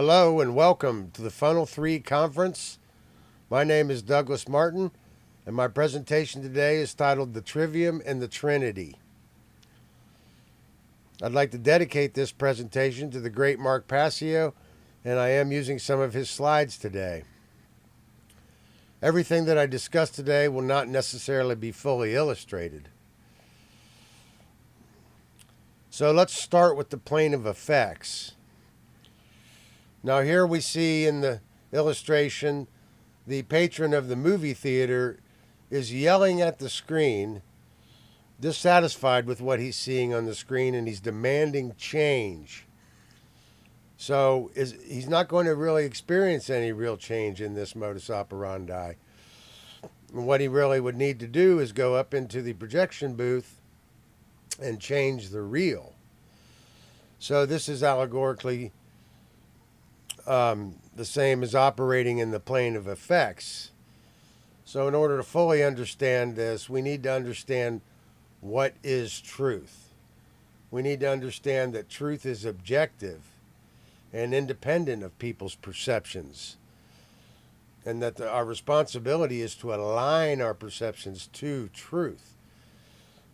Hello and welcome to the Funnel 3 conference. My name is Douglas Martin, and my presentation today is titled The Trivium and the Trinity. I'd like to dedicate this presentation to the great Mark Passio, and I am using some of his slides today. Everything that I discuss today will not necessarily be fully illustrated. So let's start with the plane of effects. Now here we see in the illustration the patron of the movie theater is yelling at the screen, dissatisfied with what he's seeing on the screen, and he's demanding change. So he's not going to really experience any real change in this modus operandi. And what he really would need to do is go up into the projection booth and change the reel. So this is allegorically the same as operating in the plane of effects. So in order to fully understand this, we need to understand what is truth. We need to understand that truth is objective and independent of people's perceptions, and that our responsibility is to align our perceptions to truth.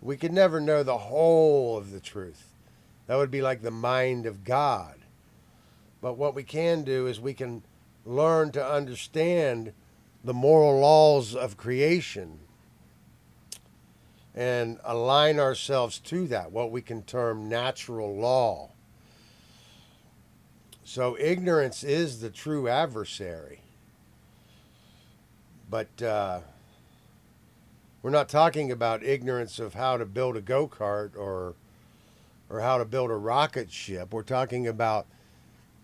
We can never know the whole of the truth. That would be like the mind of God. But what we can do is we can learn to understand the moral laws of creation and align ourselves to that, what we can term natural law. So ignorance is the true adversary. But we're not talking about ignorance of how to build a go-kart or how to build a rocket ship. We're talking about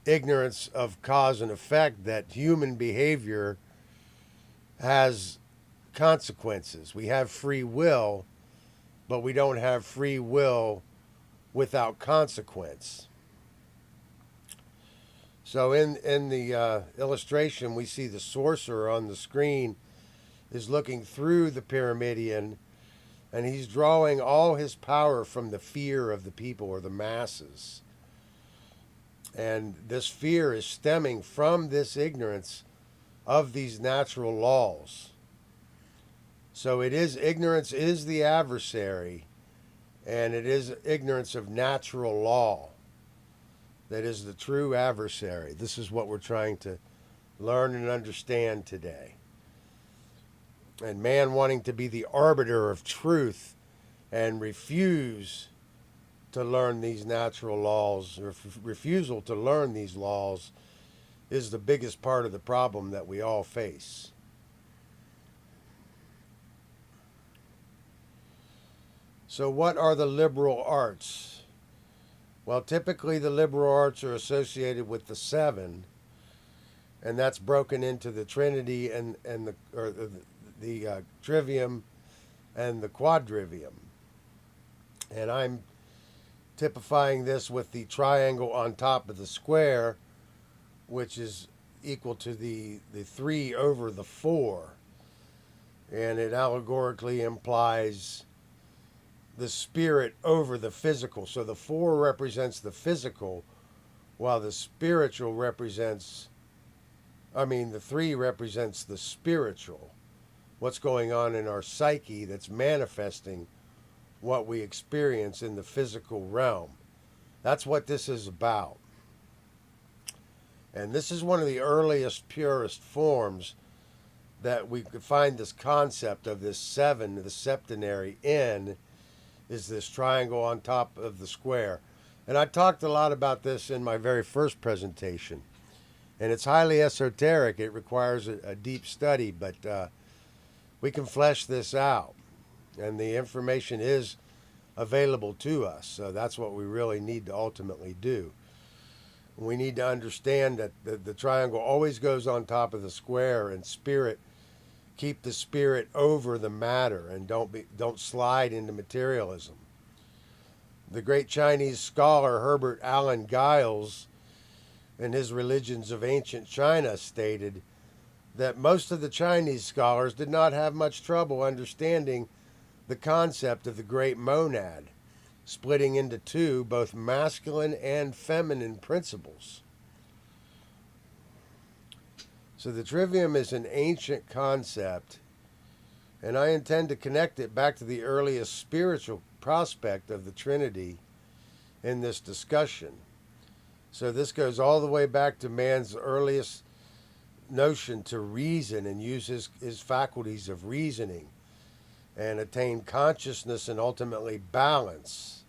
ignorance of cause and effect, that human behavior has consequences. We have free will, but we don't have free will without consequence. So in the illustration, we see the sorcerer on the screen is looking through the pyramidion, and he's drawing all his power from the fear of the people or the masses. And this fear is stemming from this ignorance of these natural laws. So ignorance is the adversary, and it is ignorance of natural law that is the true adversary. This is what we're trying to learn and understand today. And man wanting to be the arbiter of truth and refuse to learn these natural laws, or refusal to learn these laws, is the biggest part of the problem that we all face. So what are the liberal arts? Well, typically the liberal arts are associated with the seven, and that's broken into the Trinity and the Trivium and the Quadrivium. And I'm typifying this with the triangle on top of the square, which is equal to the 3 over the 4. And it allegorically implies the spirit over the physical. So the 4 represents the physical, while the spiritual the 3 represents the spiritual. What's going on in our psyche that's manifesting what we experience in the physical realm. That's what this is about. And this is one of the earliest, purest forms that we could find this concept of this 7, the septenary in, is this triangle on top of the square. And I talked a lot about this in my very first presentation. And it's highly esoteric. It requires a deep study, but we can flesh this out. And the information is available to us. So that's what we really need to ultimately do. We need to understand that the triangle always goes on top of the square, and keep the spirit over the matter, and don't slide into materialism. The great Chinese scholar Herbert Allen Giles, in his Religions of Ancient China, stated that most of the Chinese scholars did not have much trouble understanding the concept of the great monad, splitting into 2, both masculine and feminine principles. So the trivium is an ancient concept, and I intend to connect it back to the earliest spiritual prospect of the Trinity in this discussion. So this goes all the way back to man's earliest notion to reason and use his faculties of reasoning and attain consciousness and ultimately balance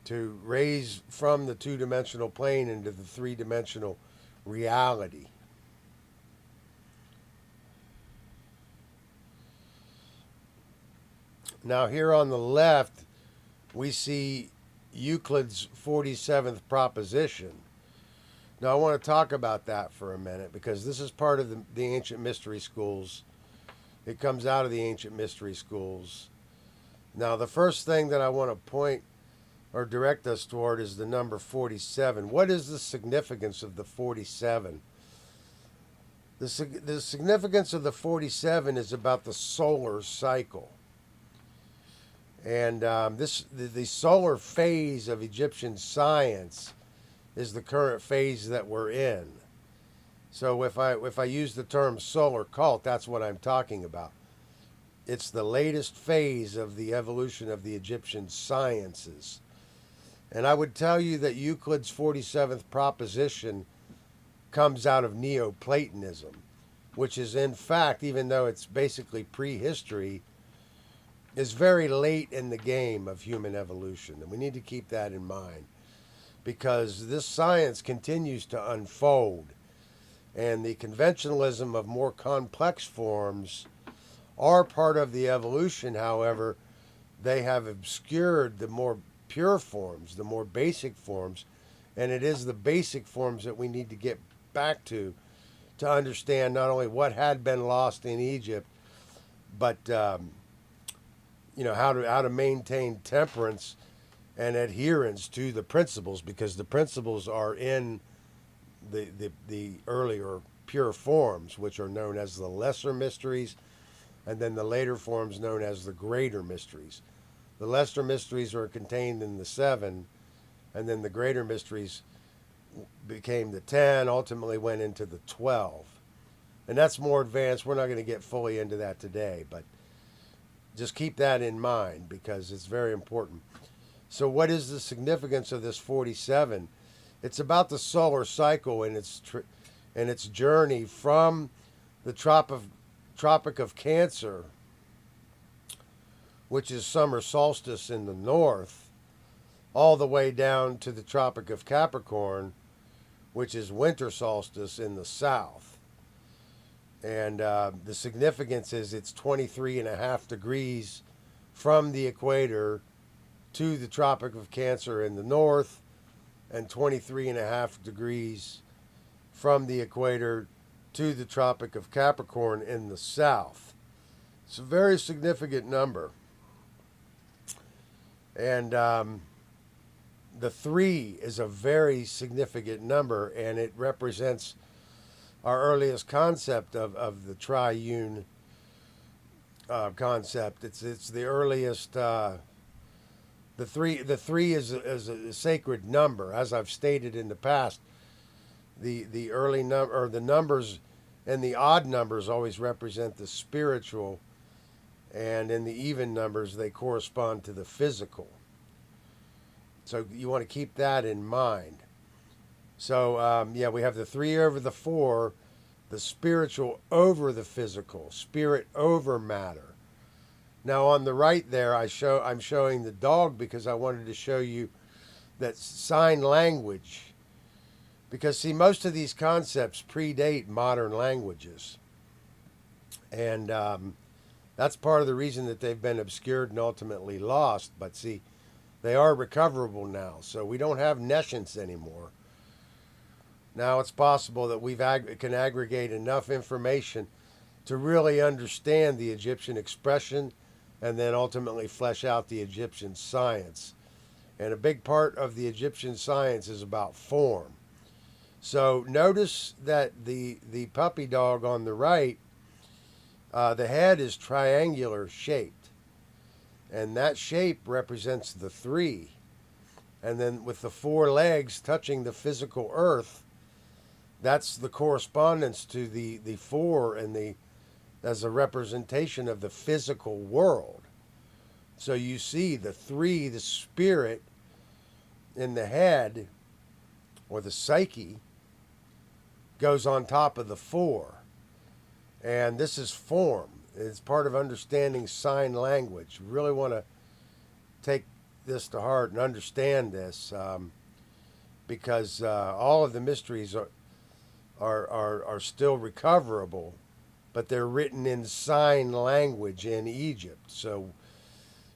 to raise from the two-dimensional plane into the three-dimensional reality. Now here on the left, we see Euclid's 47th proposition. Now I want to talk about that for a minute because this is part of the ancient mystery schools. It comes out of the ancient mystery schools. Now the first thing that I want to point or direct us toward is the number 47. What is the significance of the 47? The significance of the 47 is about the solar cycle. And the solar phase of Egyptian science is the current phase that we're in. So if I use the term solar cult, that's what I'm talking about. It's the latest phase of the evolution of the Egyptian sciences. And I would tell you that Euclid's 47th proposition comes out of Neoplatonism, which is in fact, even though it's basically prehistory, is very late in the game of human evolution. And we need to keep that in mind because this science continues to unfold. And the conventionalism of more complex forms are part of the evolution. However, they have obscured the more pure forms, the more basic forms. And it is the basic forms that we need to get back to understand not only what had been lost in Egypt, but how to maintain temperance and adherence to the principles, because the principles are in the earlier pure forms, which are known as the lesser mysteries, and then the later forms known as the greater mysteries. The lesser mysteries are contained in the 7, and then the greater mysteries became the 10, ultimately went into the 12. And that's more advanced. We're not going to get fully into that today, but just keep that in mind because it's very important. So what is the significance of this 47? It's about the solar cycle and its journey from the Tropic of Cancer, which is summer solstice in the north, all the way down to the Tropic of Capricorn, which is winter solstice in the south. And the significance is it's 23.5 degrees from the equator to the Tropic of Cancer in the north, and 23.5 degrees from the equator to the Tropic of Capricorn in the south. It's a very significant number. And the 3 is a very significant number, and it represents our earliest concept of the triune concept. It's the earliest. The three is a sacred number, as I've stated in the past. The early number, or the numbers, and the odd numbers always represent the spiritual, and in the even numbers they correspond to the physical. So you want to keep that in mind. So we have the 3 over the 4, the spiritual over the physical, spirit over matter. Now on the right there, I'm showing the dog because I wanted to show you that sign language. Because see, most of these concepts predate modern languages. And that's part of the reason that they've been obscured and ultimately lost. But see, they are recoverable now. So we don't have nescience anymore. Now it's possible that we can aggregate enough information to really understand the Egyptian expression and then ultimately flesh out the Egyptian science. And a big part of the Egyptian science is about form. So notice that the puppy dog on the right, the head is triangular shaped. And that shape represents the 3. And then with the 4 legs touching the physical earth, That's the correspondence to the four and the as a representation of the physical world. So you see the three, the spirit in the head or the psyche goes on top of the four. And this is form. It's part of understanding sign language. You really want to take this to heart and understand this because all of the mysteries are still recoverable, but they're written in sign language in Egypt. So,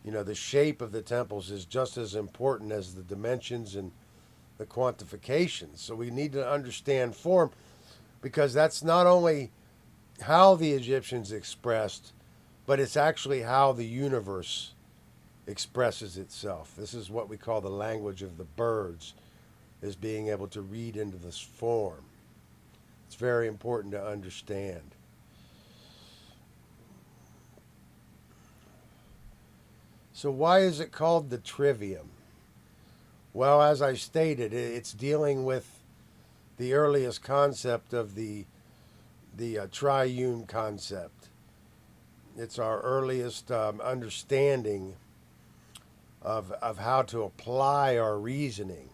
the shape of the temples is just as important as the dimensions and the quantifications. So we need to understand form because that's not only how the Egyptians expressed, but it's actually how the universe expresses itself. This is what we call the language of the birds, is being able to read into this form. It's very important to understand. So why is it called the Trivium? Well, as I stated, it's dealing with the earliest concept of the triune concept. It's our earliest understanding of how to apply our reasoning.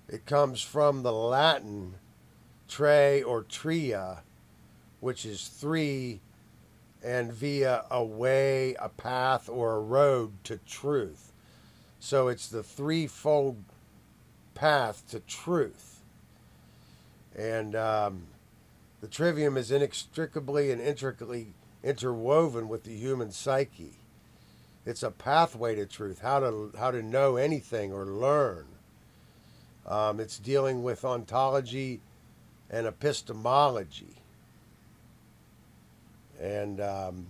It comes from the Latin tre or tria, which is three, and via a way, a path, or a road to truth. So it's the threefold path to truth. And the trivium is inextricably and intricately interwoven with the human psyche. It's a pathway to truth, how to know anything or learn. It's dealing with ontology and epistemology. And the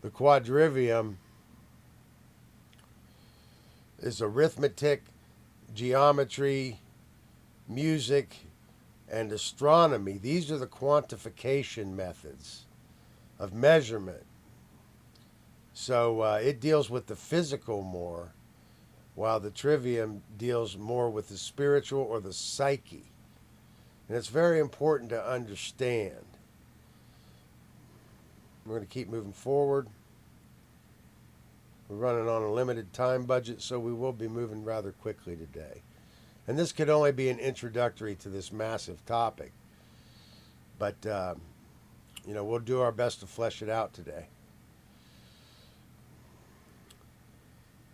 quadrivium is arithmetic, geometry, music, and astronomy. These are the quantification methods of measurement. So it deals with the physical more, while the trivium deals more with the spiritual or the psyche. And it's very important to understand. We're going to keep moving forward. We're running on a limited time budget, so we will be moving rather quickly today. And this could only be an introductory to this massive topic. But, we'll do our best to flesh it out today.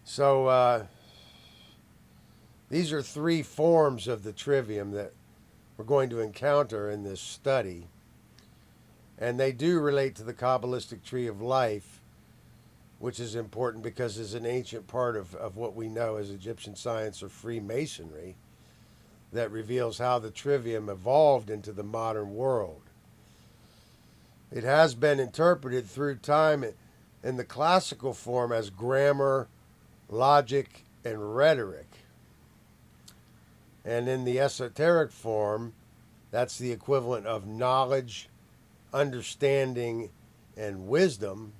So, these are three forms of the trivium that we're going to encounter in this study. And they do relate to the Kabbalistic tree of life, which is important because it's an ancient part of what we know as Egyptian science or Freemasonry that reveals how the trivium evolved into the modern world. It has been interpreted through time in the classical form as grammar, logic, and rhetoric. And in the esoteric form, that's the equivalent of knowledge, understanding, and wisdom.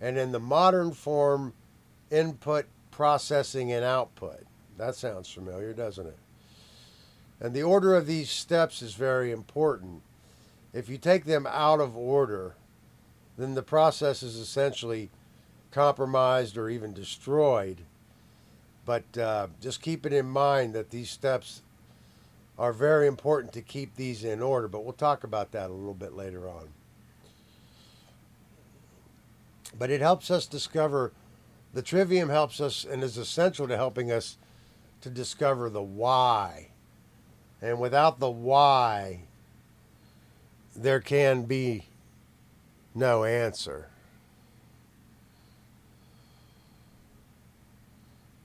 And in the modern form, input, processing, and output. That sounds familiar, doesn't it? And the order of these steps is very important. If you take them out of order, then the process is essentially compromised or even destroyed. But just keep it in mind that these steps are very important to keep these in order. But we'll talk about that a little bit later on. But it helps us discover, the trivium helps us and is essential to helping us to discover the why. And without the why, there can be no answer.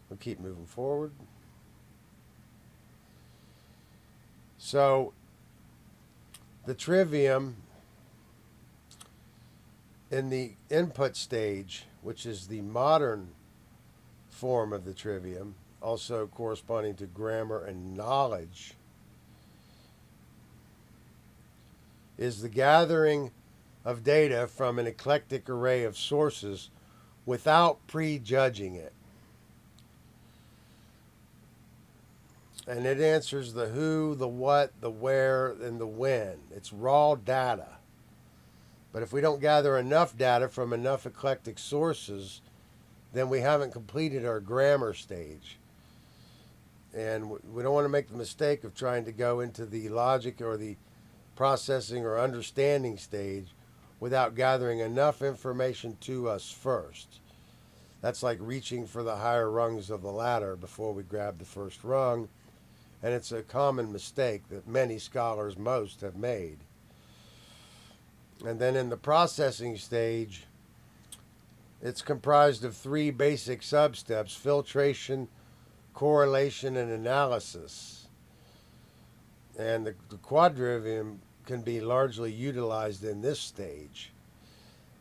We'll keep moving forward. So, the trivium in the input stage, which is the modern form of the trivium, also corresponding to grammar and knowledge, is the gathering of data from an eclectic array of sources without prejudging it. And it answers the who, the what, the where, and the when. It's raw data. But if we don't gather enough data from enough eclectic sources, then we haven't completed our grammar stage. And we don't want to make the mistake of trying to go into the logic or the processing or understanding stage without gathering enough information to us first. That's like reaching for the higher rungs of the ladder before we grab the first rung. And it's a common mistake that many scholars, most, have made. And then in the processing stage, it's comprised of three basic substeps: filtration, correlation, and analysis. And the quadrivium can be largely utilized in this stage.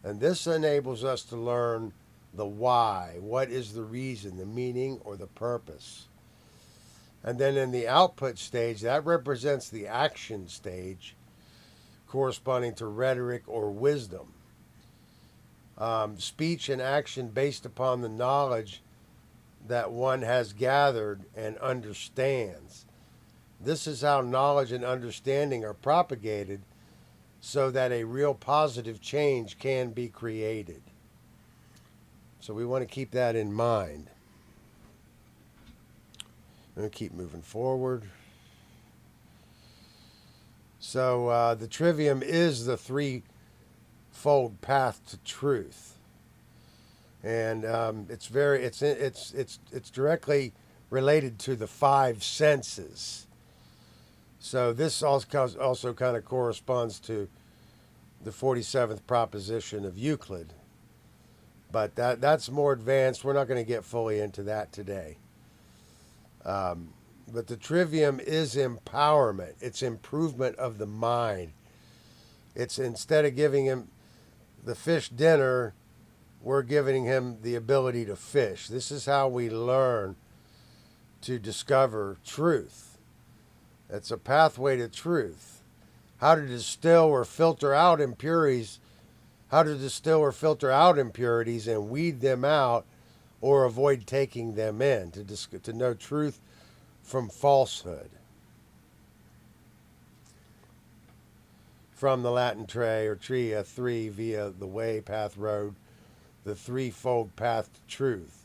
And this enables us to learn the why. What is the reason, the meaning, or the purpose? And then in the output stage, that represents the action stage, corresponding to rhetoric or wisdom. Speech and action based upon the knowledge that one has gathered and understands. This is how knowledge and understanding are propagated so that a real positive change can be created. So we want to keep that in mind. I'm going to keep moving forward. So the trivium is the threefold path to truth, and it's directly related to the five senses. So this also kind of corresponds to the 47th proposition of Euclid, but that's more advanced. We're not going to get fully into that today. But the trivium is empowerment. It's improvement of the mind. It's, instead of giving him the fish dinner, we're giving him the ability to fish. This is how we learn to discover truth. It's a pathway to truth. How to distill or filter out impurities. How to distill or filter out impurities and weed them out, or avoid taking them in, to know truth from falsehood. From the Latin tre or tria, three, via the way, path, road, the threefold path to truth.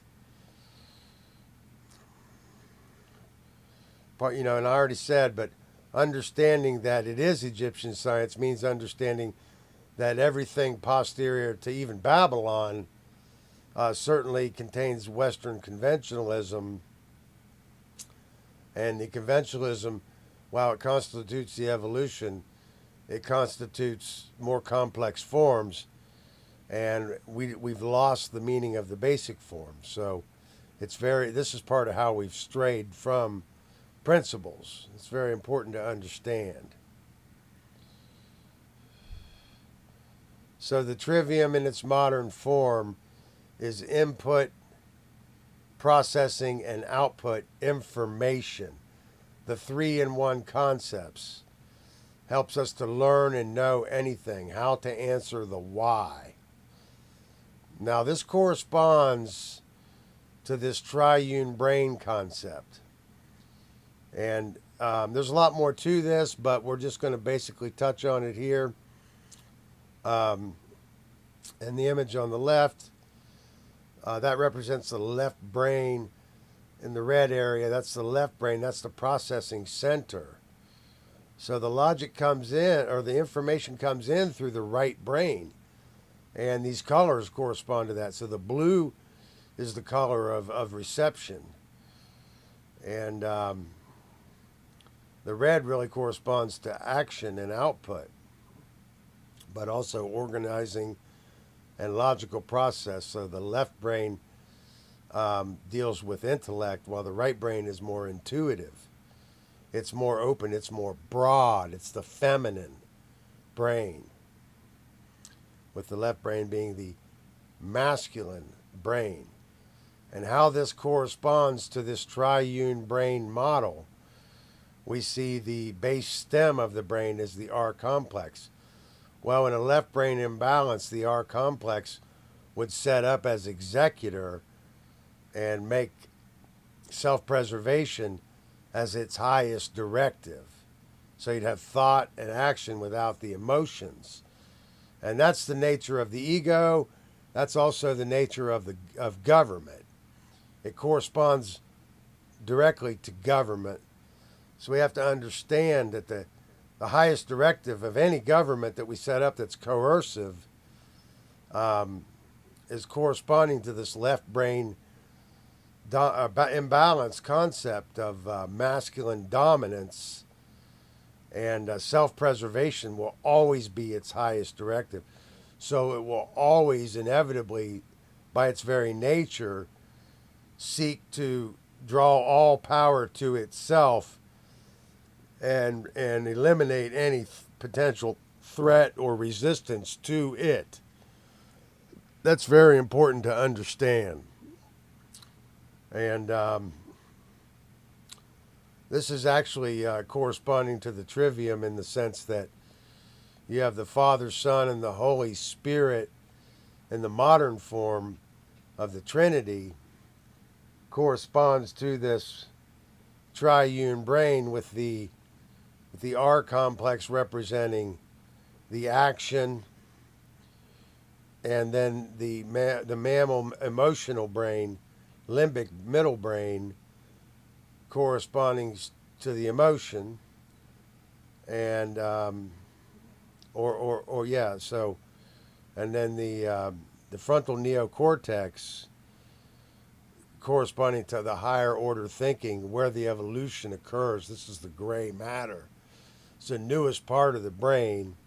But, and I already said, but understanding that it is Egyptian science means understanding that everything posterior to even Babylon certainly contains Western conventionalism. And the conventionalism, while it constitutes the evolution, it constitutes more complex forms, and we've lost the meaning of the basic forms. So this is part of how we've strayed from principles. It's very important to understand. So the trivium in its modern form is input, processing, and output information. The 3-in-1 concepts helps us to learn and know anything, how to answer the why. Now this corresponds to this triune brain concept. And there's a lot more to this, but we're just going to basically touch on it here. And the image on the left, that represents the left brain. In the red area, that's the left brain. That's the processing center. So the logic comes in, or the information comes in through the right brain. And these colors correspond to that. So the blue is the color of reception. And the red really corresponds to action and output, but also organizing and logical process. So the left brain deals with intellect, while the right brain is more intuitive. It's more open, it's more broad, it's the feminine brain, with the left brain being the masculine brain. And how this corresponds to this triune brain model, we see the base stem of the brain is the R complex, Well, in a left brain imbalance, the R complex would set up as executor and make self-preservation as its highest directive. So you'd have thought and action without the emotions. And that's the nature of the ego. That's also the nature of government. It corresponds directly to government. So we have to understand that the highest directive of any government that we set up that's coercive is corresponding to this left brain imbalance concept of masculine dominance, and self-preservation will always be its highest directive. So it will always inevitably, by its very nature, seek to draw all power to itself and eliminate any potential threat or resistance to it. That's very important to understand. And this is actually corresponding to the Trivium in the sense that you have the Father, Son, and the Holy Spirit in the modern form of the Trinity corresponds to this triune brain with the R complex representing the action, and then the mammal emotional brain, limbic middle brain, corresponding to the emotion, and so, and then the frontal neocortex corresponding to the higher order thinking, where the evolution occurs. This is the gray matter. It's the newest part of the brain,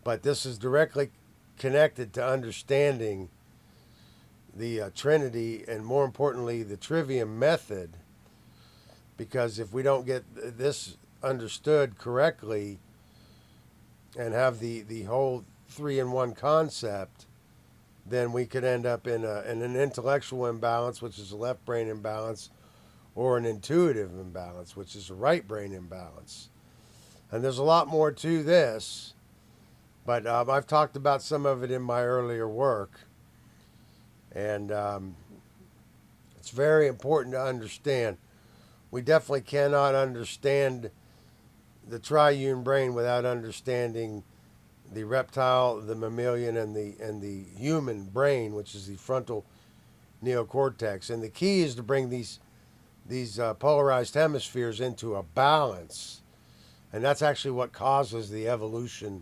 but this is directly connected to understanding the Trinity, and more importantly, the Trivium method, because if we don't get this understood correctly and have the whole 3-in-1 concept, then we could end up in an intellectual imbalance, which is a left brain imbalance, or an intuitive imbalance, which is a right brain imbalance. And there's a lot more to this, but I've talked about some of it in my earlier work. And it's very important to understand. We definitely cannot understand the triune brain without understanding the reptile, the mammalian, and the human brain, which is the frontal neocortex. And the key is to bring these polarized hemispheres into a balance, and that's actually what causes the evolution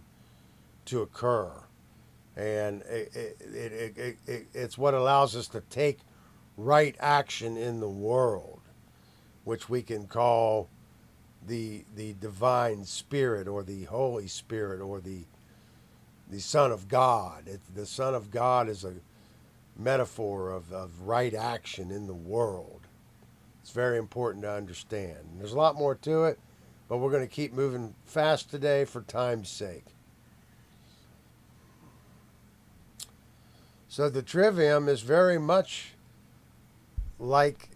to occur. And it's what allows us to take right action in the world, which we can call the divine spirit, or the Holy Spirit, or the Son of God. The Son of God is a metaphor of right action in the world. It's very important to understand. And there's a lot more to it, but we're going to keep moving fast today for time's sake. So the Trivium is very much like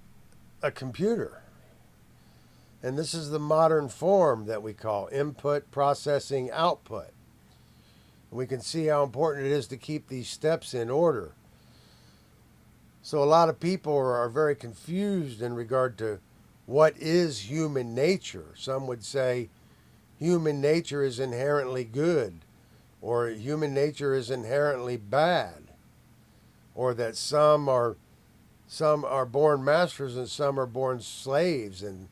a computer. And this is the modern form that we call input, processing, output. And we can see how important it is to keep these steps in order. So a lot of people are very confused in regard to what is human nature. Some would say human nature is inherently good, or human nature is inherently bad, or that some are born masters and some are born slaves, and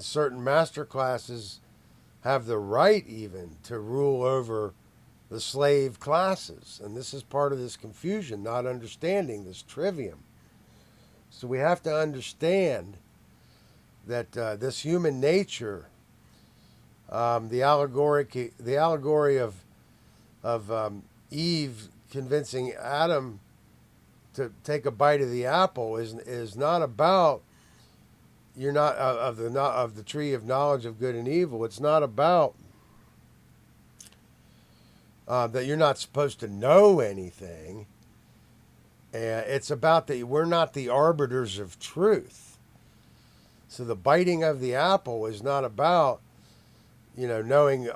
certain master classes have the right even to rule over the slave classes. And this is part of this confusion, not understanding this Trivium. So we have to understand that this human nature, the allegory of Eve convincing Adam to take a bite of the apple is not about you're not of the tree of knowledge of good and evil. It's not about that you're not supposed to know anything. It's about that we're not the arbiters of truth. So the biting of the apple is not about knowing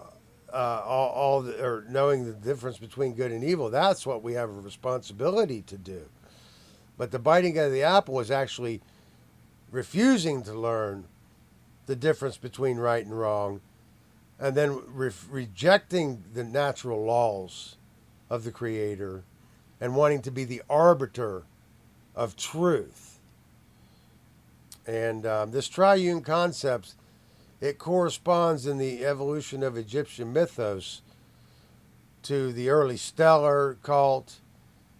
or knowing the difference between good and evil. That's what we have a responsibility to do. But the biting of the apple is actually refusing to learn the difference between right and wrong, and then rejecting the natural laws of the Creator and wanting to be the arbiter of truth. And this triune concept, it corresponds in the evolution of Egyptian mythos to the early stellar cult,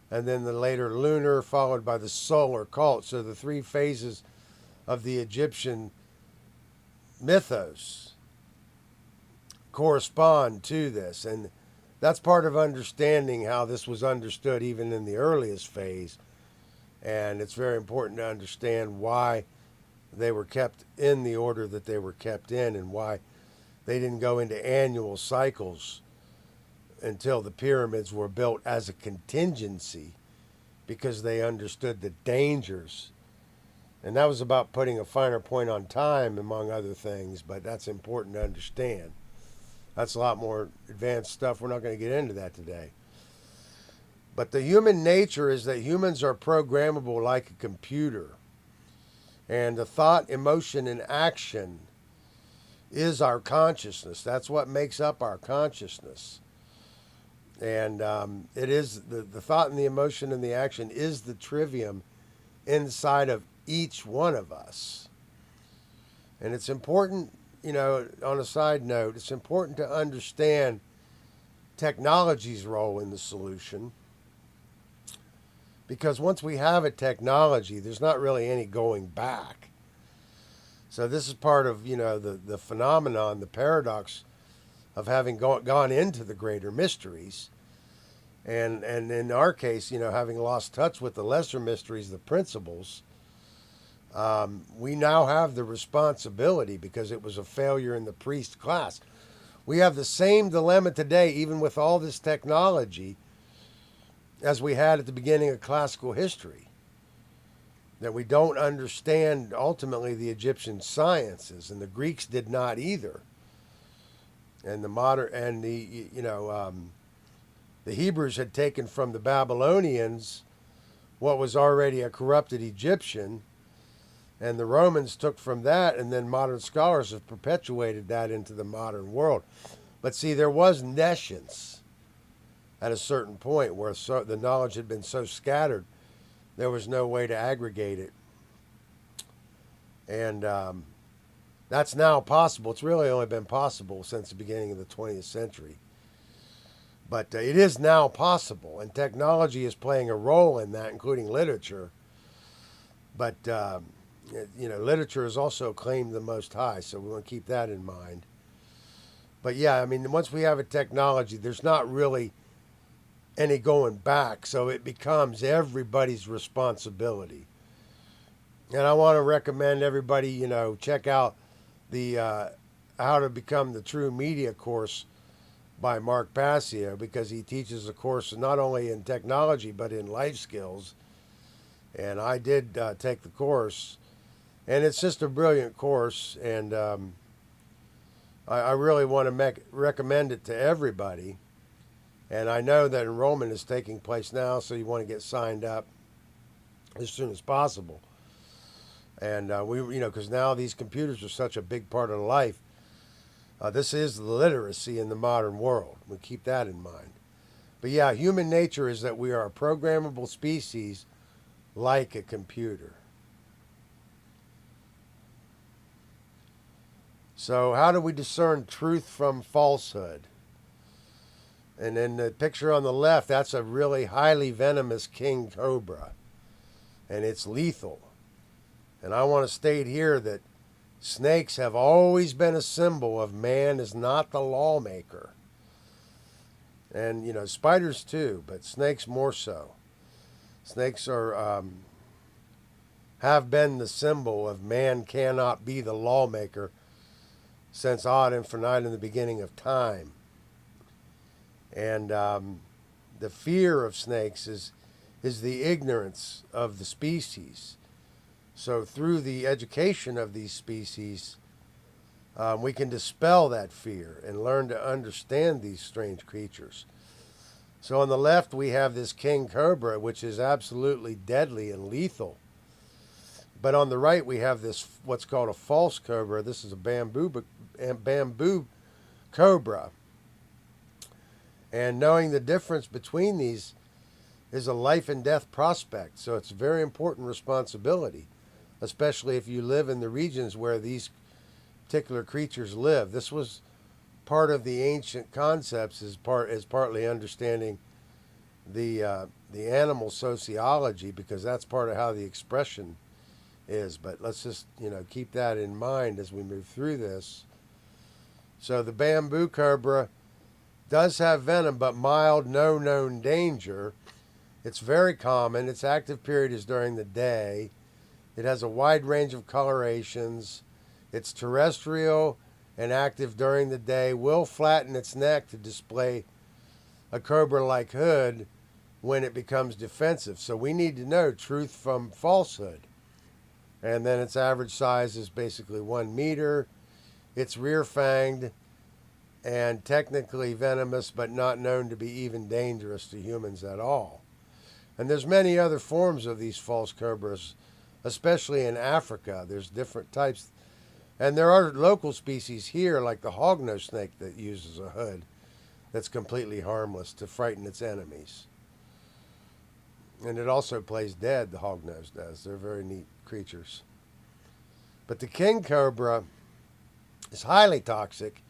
and then the later lunar, followed by the solar cult. So the three phases of the Egyptian mythos correspond to this. And that's part of understanding how this was understood even in the earliest phase. And it's very important to understand why they were kept in the order that they were kept in, and why they didn't go into annual cycles until the pyramids were built as a contingency, because they understood the dangers. And that was about putting a finer point on time, among other things, but that's important to understand. That's a lot more advanced stuff. We're not going to get into that today. But the human nature is that humans are programmable like a computer. And the thought, emotion, and action is our consciousness. That's what makes up our consciousness. And it is the thought and the emotion and the action is the trivium inside of each one of us. And it's important, on a side note, it's important to understand technology's role in the solution. Because once we have a technology, there's not really any going back. So this is part of, the phenomenon, the paradox of having gone into the greater mysteries. And in our case, having lost touch with the lesser mysteries, the principles, we now have the responsibility, because it was a failure in the priest class. We have the same dilemma today, even with all this technology, as we had at the beginning of classical history. That we don't understand ultimately the Egyptian sciences, and the Greeks did not either. And the Hebrews had taken from the Babylonians what was already a corrupted Egyptian, and the Romans took from that, and then modern scholars have perpetuated that into the modern world. But see, there was nescience at a certain point where the knowledge had been so scattered, there was no way to aggregate it. And that's now possible. It's really only been possible since the beginning of the 20th century. But it is now possible, and technology is playing a role in that, including literature. But, literature is also claimed the Most High, so we want to keep that in mind. But yeah, once we have a technology, there's not really any going back, so it becomes everybody's responsibility. And I want to recommend everybody, check out the How to Become the True Media course by Mark Passio, because he teaches a course not only in technology but in life skills. And I did take the course, and it's just a brilliant course, and I really want to recommend it to everybody. And I know that enrollment is taking place now, so you want to get signed up as soon as possible. And because now these computers are such a big part of life. This is the literacy in the modern world. We keep that in mind. But yeah, human nature is that we are a programmable species like a computer. So how do we discern truth from falsehood? And in the picture on the left, that's a really highly venomous king cobra. And it's lethal. And I want to state here that snakes have always been a symbol of man is not the lawmaker. And, spiders too, but snakes more so. Snakes have been the symbol of man cannot be the lawmaker since ad infinitum, in the beginning of time. And the fear of snakes is the ignorance of the species. So through the education of these species, we can dispel that fear and learn to understand these strange creatures. So on the left, we have this king cobra, which is absolutely deadly and lethal. But on the right, we have this what's called a false cobra. This is a bamboo cobra. And knowing the difference between these is a life and death prospect. So it's a very important responsibility, especially if you live in the regions where these particular creatures live. This was part of the ancient concepts is partly understanding the animal sociology, because that's part of how the expression is. But let's just keep that in mind as we move through this. So the bamboo cobra does have venom, but mild, no known danger. It's very common. Its active period is during the day. It has a wide range of colorations. It's terrestrial and active during the day. Will flatten its neck to display a cobra-like hood when it becomes defensive. So we need to know truth from falsehood. And then its average size is basically 1 meter. It's rear-fanged and technically venomous, but not known to be even dangerous to humans at all. And there's many other forms of these false cobras, especially in Africa. There's different types. And there are local species here, like the hognose snake, that uses a hood that's completely harmless to frighten its enemies. And it also plays dead, the hognose does. They're very neat creatures. But the king cobra is highly toxic,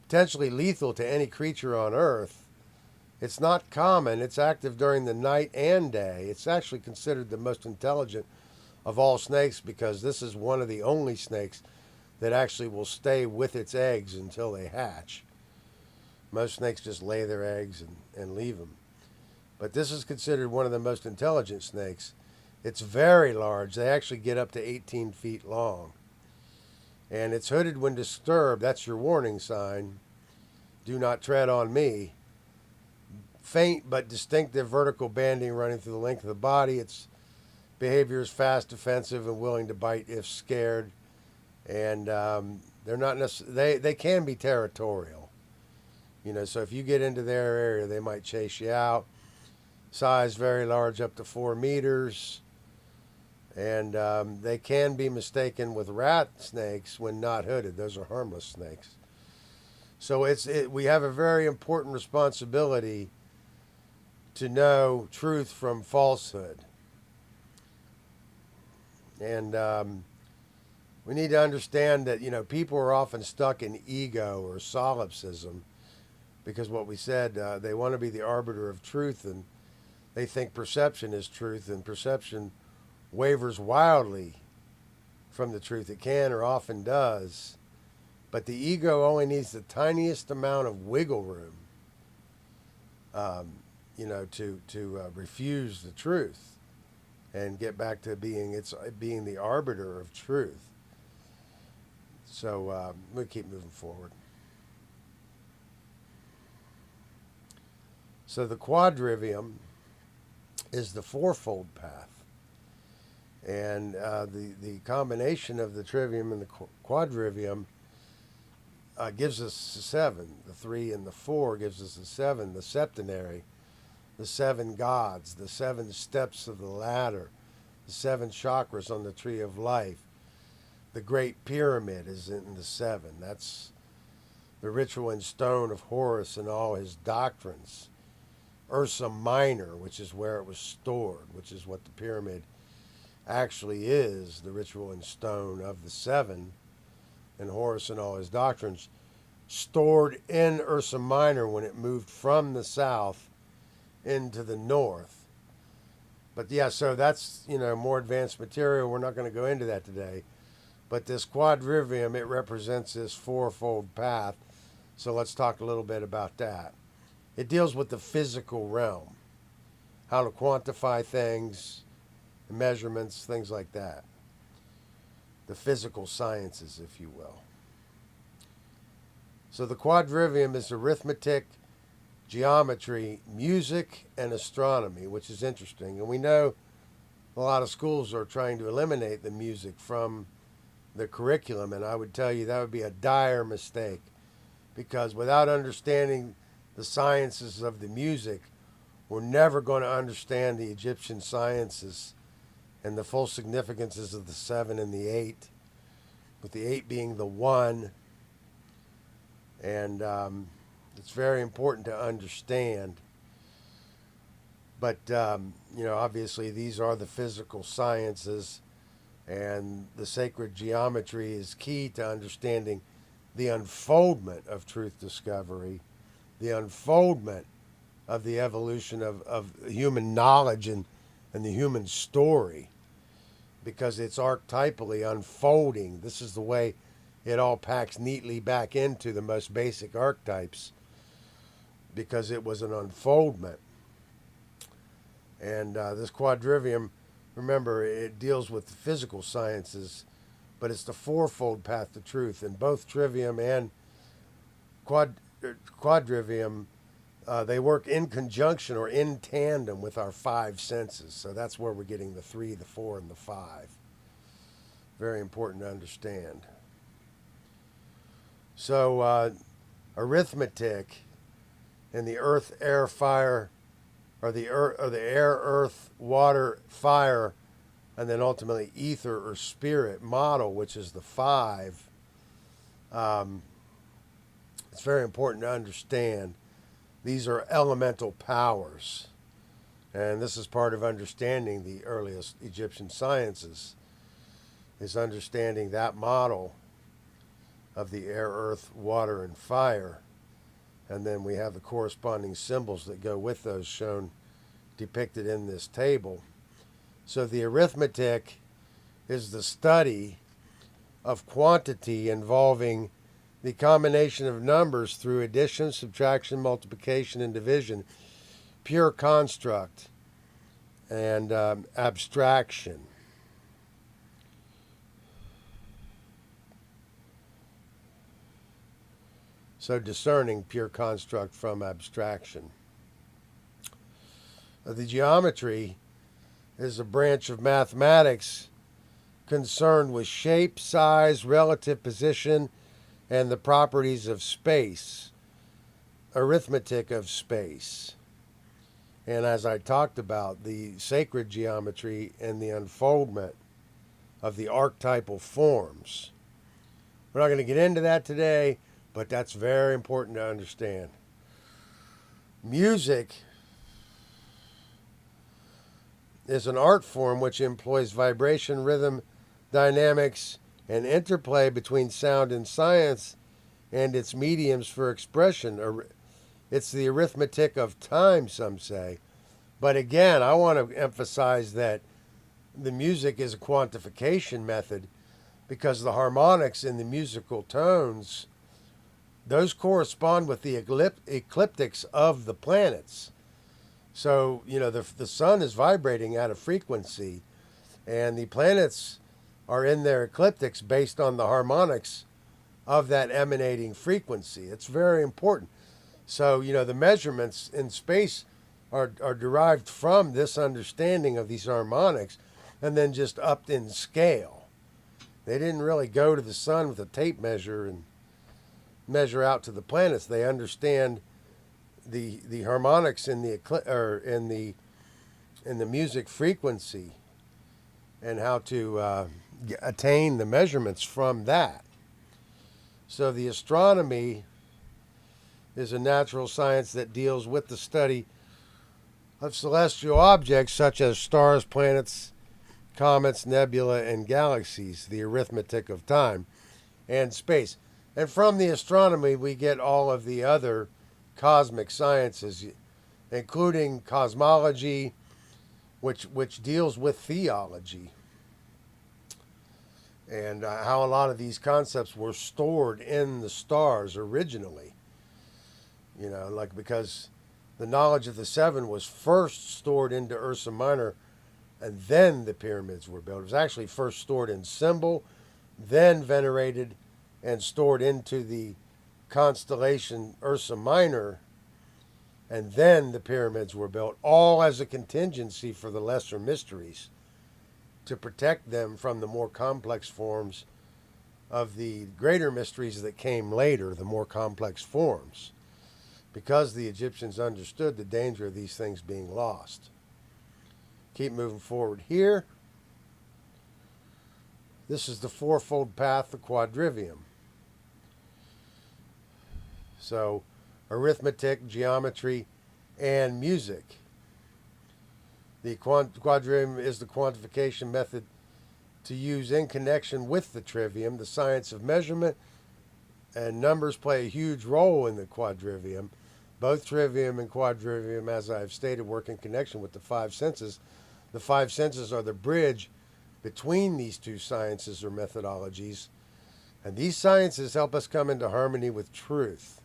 potentially lethal to any creature on Earth. It's not common. It's active during the night and day. It's actually considered the most intelligent of all snakes, because this is one of the only snakes that actually will stay with its eggs until they hatch. Most snakes just lay their eggs and leave them. But this is considered one of the most intelligent snakes. It's very large. They actually get up to 18 feet long. And it's hooded when disturbed. That's your warning sign. Do not tread on me. Faint but distinctive vertical banding running through the length of the body. Its behavior is fast, defensive, and willing to bite if scared. And they're not necessarily, they can be territorial. So if you get into their area, they might chase you out. Size very large, up to 4 meters. And they can be mistaken with rat snakes when not hooded. Those are harmless snakes. So we have a very important responsibility to know truth from falsehood. And we need to understand that, people are often stuck in ego or solipsism, because what we said, they want to be the arbiter of truth, and they think perception is truth, and perception wavers wildly from the truth. It can or often does, but the ego only needs the tiniest amount of wiggle room, to refuse the truth and get back to being the arbiter of truth. So we'll keep moving forward. So the quadrivium is the fourfold path. And the combination of the trivium and the quadrivium gives us 7. The 3 and the 4 gives us the 7, the septenary, the 7 gods, the 7 steps of the ladder, the 7 chakras on the tree of life. The Great Pyramid is in the 7. That's the ritual in stone of Horus and all his doctrines. Ursa Minor, which is where it was stored, which is what the pyramid actually is, the ritual in stone of the 7, and Horus and all his doctrines, stored in Ursa Minor when it moved from the south into the north. But yeah, so that's, more advanced material. We're not going to go into that today. But this quadrivium, it represents this fourfold path. So let's talk a little bit about that. It deals with the physical realm, how to quantify things, measurements, things like that. The physical sciences, if you will. So the quadrivium is arithmetic, geometry, music, and astronomy, which is interesting. And we know a lot of schools are trying to eliminate the music from the curriculum, and I would tell you that would be a dire mistake, because without understanding the sciences of the music, we're never going to understand the Egyptian sciences and the full significances of the 7 and the 8, with the 8 being the 1. And it's very important to understand. But, obviously these are the physical sciences, and the sacred geometry is key to understanding the unfoldment of truth discovery, the unfoldment of the evolution of human knowledge and the human story, because it's archetypally unfolding. This is the way it all packs neatly back into the most basic archetypes, because it was an unfoldment. And this quadrivium, remember, it deals with the physical sciences, but it's the fourfold path to truth. And both trivium and quadrivium, they work in conjunction or in tandem with our 5 senses. So that's where we're getting the 3, the 4, and the 5. Very important to understand. So arithmetic and the earth, air, fire, or the air, earth, water, fire, and then ultimately ether or spirit model, which is the 5. It's very important to understand. These are elemental powers, and this is part of understanding the earliest Egyptian sciences, is understanding that model of the air, earth, water, and fire. And then we have the corresponding symbols that go with those, shown, depicted in this table. So the arithmetic is the study of quantity involving the combination of numbers through addition, subtraction, multiplication, and division, pure construct, and abstraction. So discerning pure construct from abstraction. The geometry is a branch of mathematics concerned with shape, size, relative position, and the properties of space, arithmetic of space. And as I talked about, the sacred geometry and the unfoldment of the archetypal forms. We're not going to get into that today, but that's very important to understand. Music is an art form which employs vibration, rhythm, dynamics, and interplay between sound and science and its mediums for expression. It's the arithmetic of time, some say. But again, I want to emphasize that the music is a quantification method, because the harmonics in the musical tones, those correspond with the ecliptics of the planets. So, the sun is vibrating at a frequency, and the planets are in their ecliptics based on the harmonics of that emanating frequency. It's very important. So, the measurements in space are derived from this understanding of these harmonics, and then just upped in scale. They didn't really go to the sun with a tape measure and measure out to the planets. They understand the harmonics in the music frequency, and how to attain the measurements from that. So the astronomy is a natural science that deals with the study of celestial objects such as stars, planets, comets, nebula, and galaxies, the arithmetic of time and space. And from the astronomy, we get all of the other cosmic sciences, including cosmology, which deals with theology, and how a lot of these concepts were stored in the stars originally. Because the knowledge of the 7 was first stored into Ursa Minor, and then the pyramids were built. It was actually first stored in Symbol, then venerated and stored into the constellation Ursa Minor, and then the pyramids were built, all as a contingency for the lesser mysteries, to protect them from the more complex forms of the greater mysteries that came later, the more complex forms, because the Egyptians understood the danger of these things being lost. Keep moving forward here. This is the fourfold path, the quadrivium. So, arithmetic, geometry, and music. The quadrivium is the quantification method to use in connection with the trivium. The science of measurement and numbers play a huge role in the quadrivium. Both trivium and quadrivium, as I've stated, work in connection with the five senses. The five senses are the bridge between these two sciences or methodologies, and these sciences help us come into harmony with truth.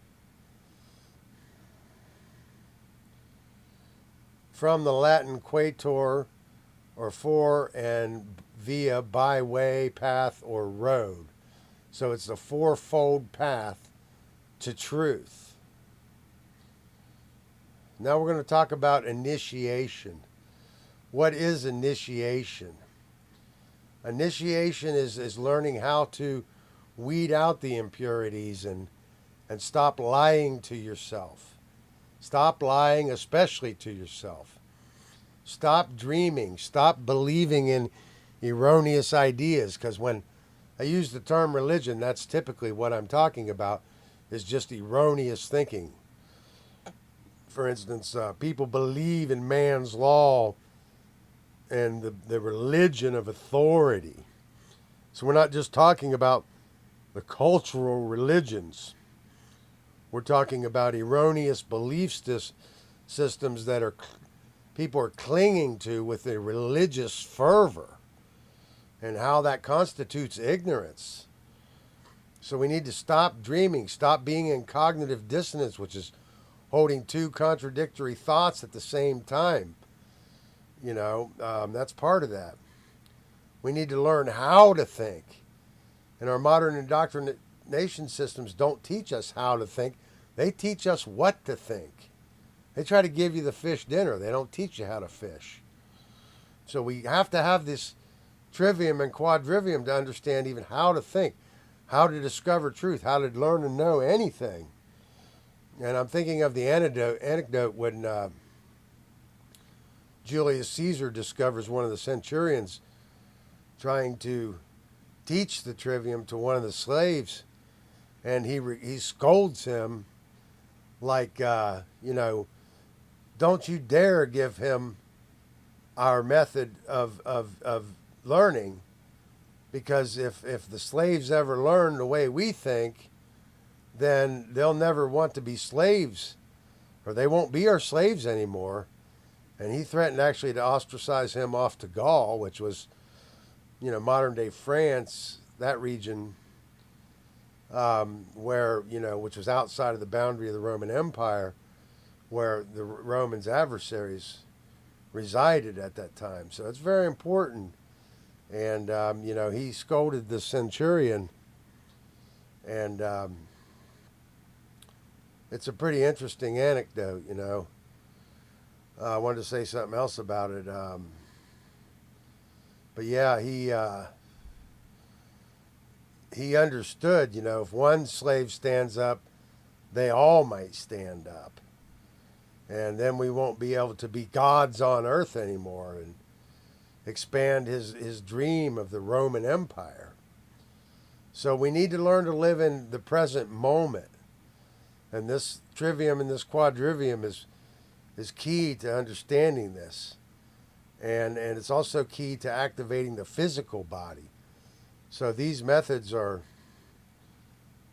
From the Latin quator, or for, and via, by way, path, or road. So it's the fourfold path to truth. Now we're going to talk about initiation. What is initiation? Initiation is learning how to weed out the impurities and stop lying to yourself. Stop lying, especially to yourself. Stop dreaming. Stop believing in erroneous ideas, because when I use the term religion, that's typically what I'm talking about, is just erroneous thinking. For instance, people believe in man's law and the religion of authority. So we're not just talking about the cultural religions. We're talking about erroneous belief systems that people are clinging to with a religious fervor, and how that constitutes ignorance. So we need to stop dreaming, stop being in cognitive dissonance, which is holding two contradictory thoughts at the same time. That's part of that. We need to learn how to think. And our modern indoctrination systems don't teach us how to think. They teach us what to think. They try to give you the fish dinner. They don't teach you how to fish. So we have to have this trivium and quadrivium to understand even how to think, how to discover truth, how to learn and know anything. And I'm thinking of the anecdote when Julius Caesar discovers one of the centurions trying to teach the trivium to one of the slaves, and he scolds him like, don't you dare give him our method of learning, because if the slaves ever learn the way we think, then they'll never want to be slaves, or they won't be our slaves anymore. And he threatened actually to ostracize him off to Gaul, which was, modern day France, that region, where, which was outside of the boundary of the Roman Empire, where the Romans' adversaries resided at that time. So it's very important. And, he scolded the centurion, and it's a pretty interesting anecdote, I wanted to say something else about it. But yeah, he understood, if one slave stands up, they all might stand up. And then we won't be able to be gods on earth anymore and expand his dream of the Roman Empire. So we need to learn to live in the present moment. And this trivium and this quadrivium is key to understanding this. And it's also key to activating the physical body. So these methods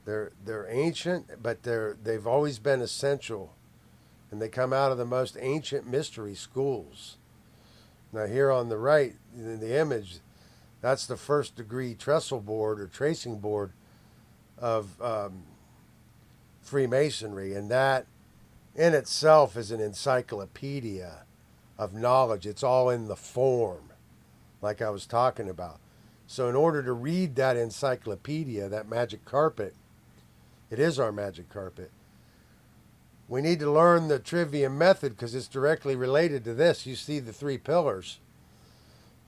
they're ancient, but they've always been essential. And they come out of the most ancient mystery schools. Now here on the right, in the image, that's the first degree trestle board or tracing board of Freemasonry, and that in itself is an encyclopedia of knowledge. It's all in the form, like I was talking about. So in order to read that encyclopedia, that magic carpet, it is our magic carpet, we need to learn the trivium method, because it's directly related to this. You see the three pillars.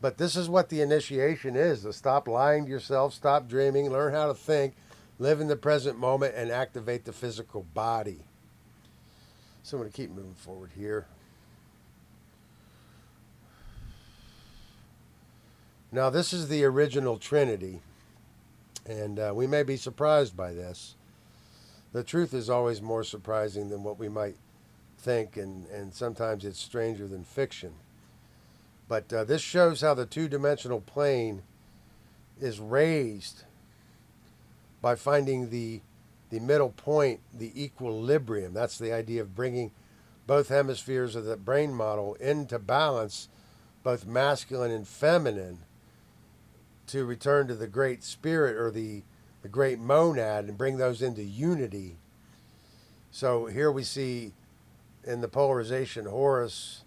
But this is what the initiation is: to stop lying to yourself, stop dreaming, learn how to think, live in the present moment, and activate the physical body. So I'm going to keep moving forward here. Now, this is the original Trinity, and we may be surprised by this. The truth is always more surprising than what we might think, and sometimes it's stranger than fiction. But this shows how the two-dimensional plane is raised by finding the middle point, the equilibrium. That's the idea of bringing both hemispheres of the brain model into balance, both masculine and feminine, to return to the great spirit or the great monad and bring those into unity. So here we see in the polarization Horus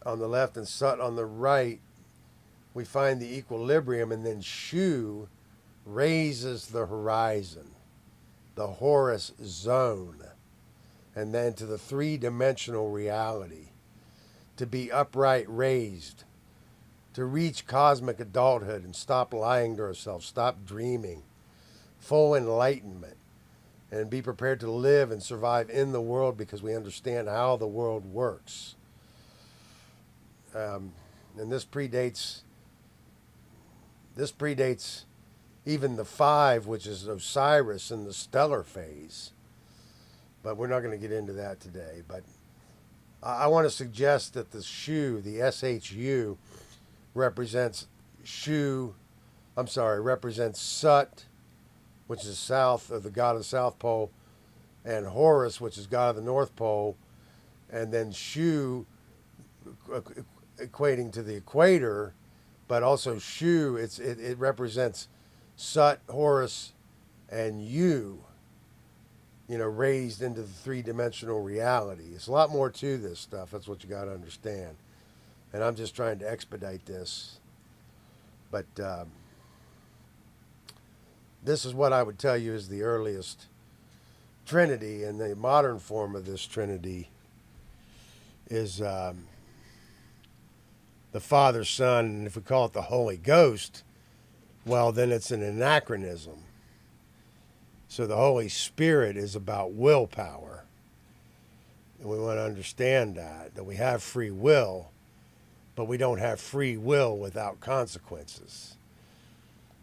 on the left and Sut on the right, we find the equilibrium, and then Shu raises the horizon, the Horus zone, and then to the three-dimensional reality, to be upright raised, to reach cosmic adulthood and stop lying to ourselves, stop dreaming, full enlightenment, and be prepared to live and survive in the world because we understand how the world works. And this predates even the five, which is Osiris in the stellar phase. But we're not going to get into that today. But I want to suggest that the Shu, the SHU, represents Sut, which is south of the god of the South Pole, and Horus, which is god of the North Pole, and then Shu equating to the equator, but also Shu, it represents Sut, Horus, and you, raised into the three-dimensional reality. It's a lot more to this stuff. That's what you got to understand. And I'm just trying to expedite this. But this is what I would tell you is the earliest Trinity, and the modern form of this Trinity is the Father, Son, and if we call it the Holy Ghost, well, then it's an anachronism. So the Holy Spirit is about willpower. And we want to understand that we have free will, but we don't have free will without consequences.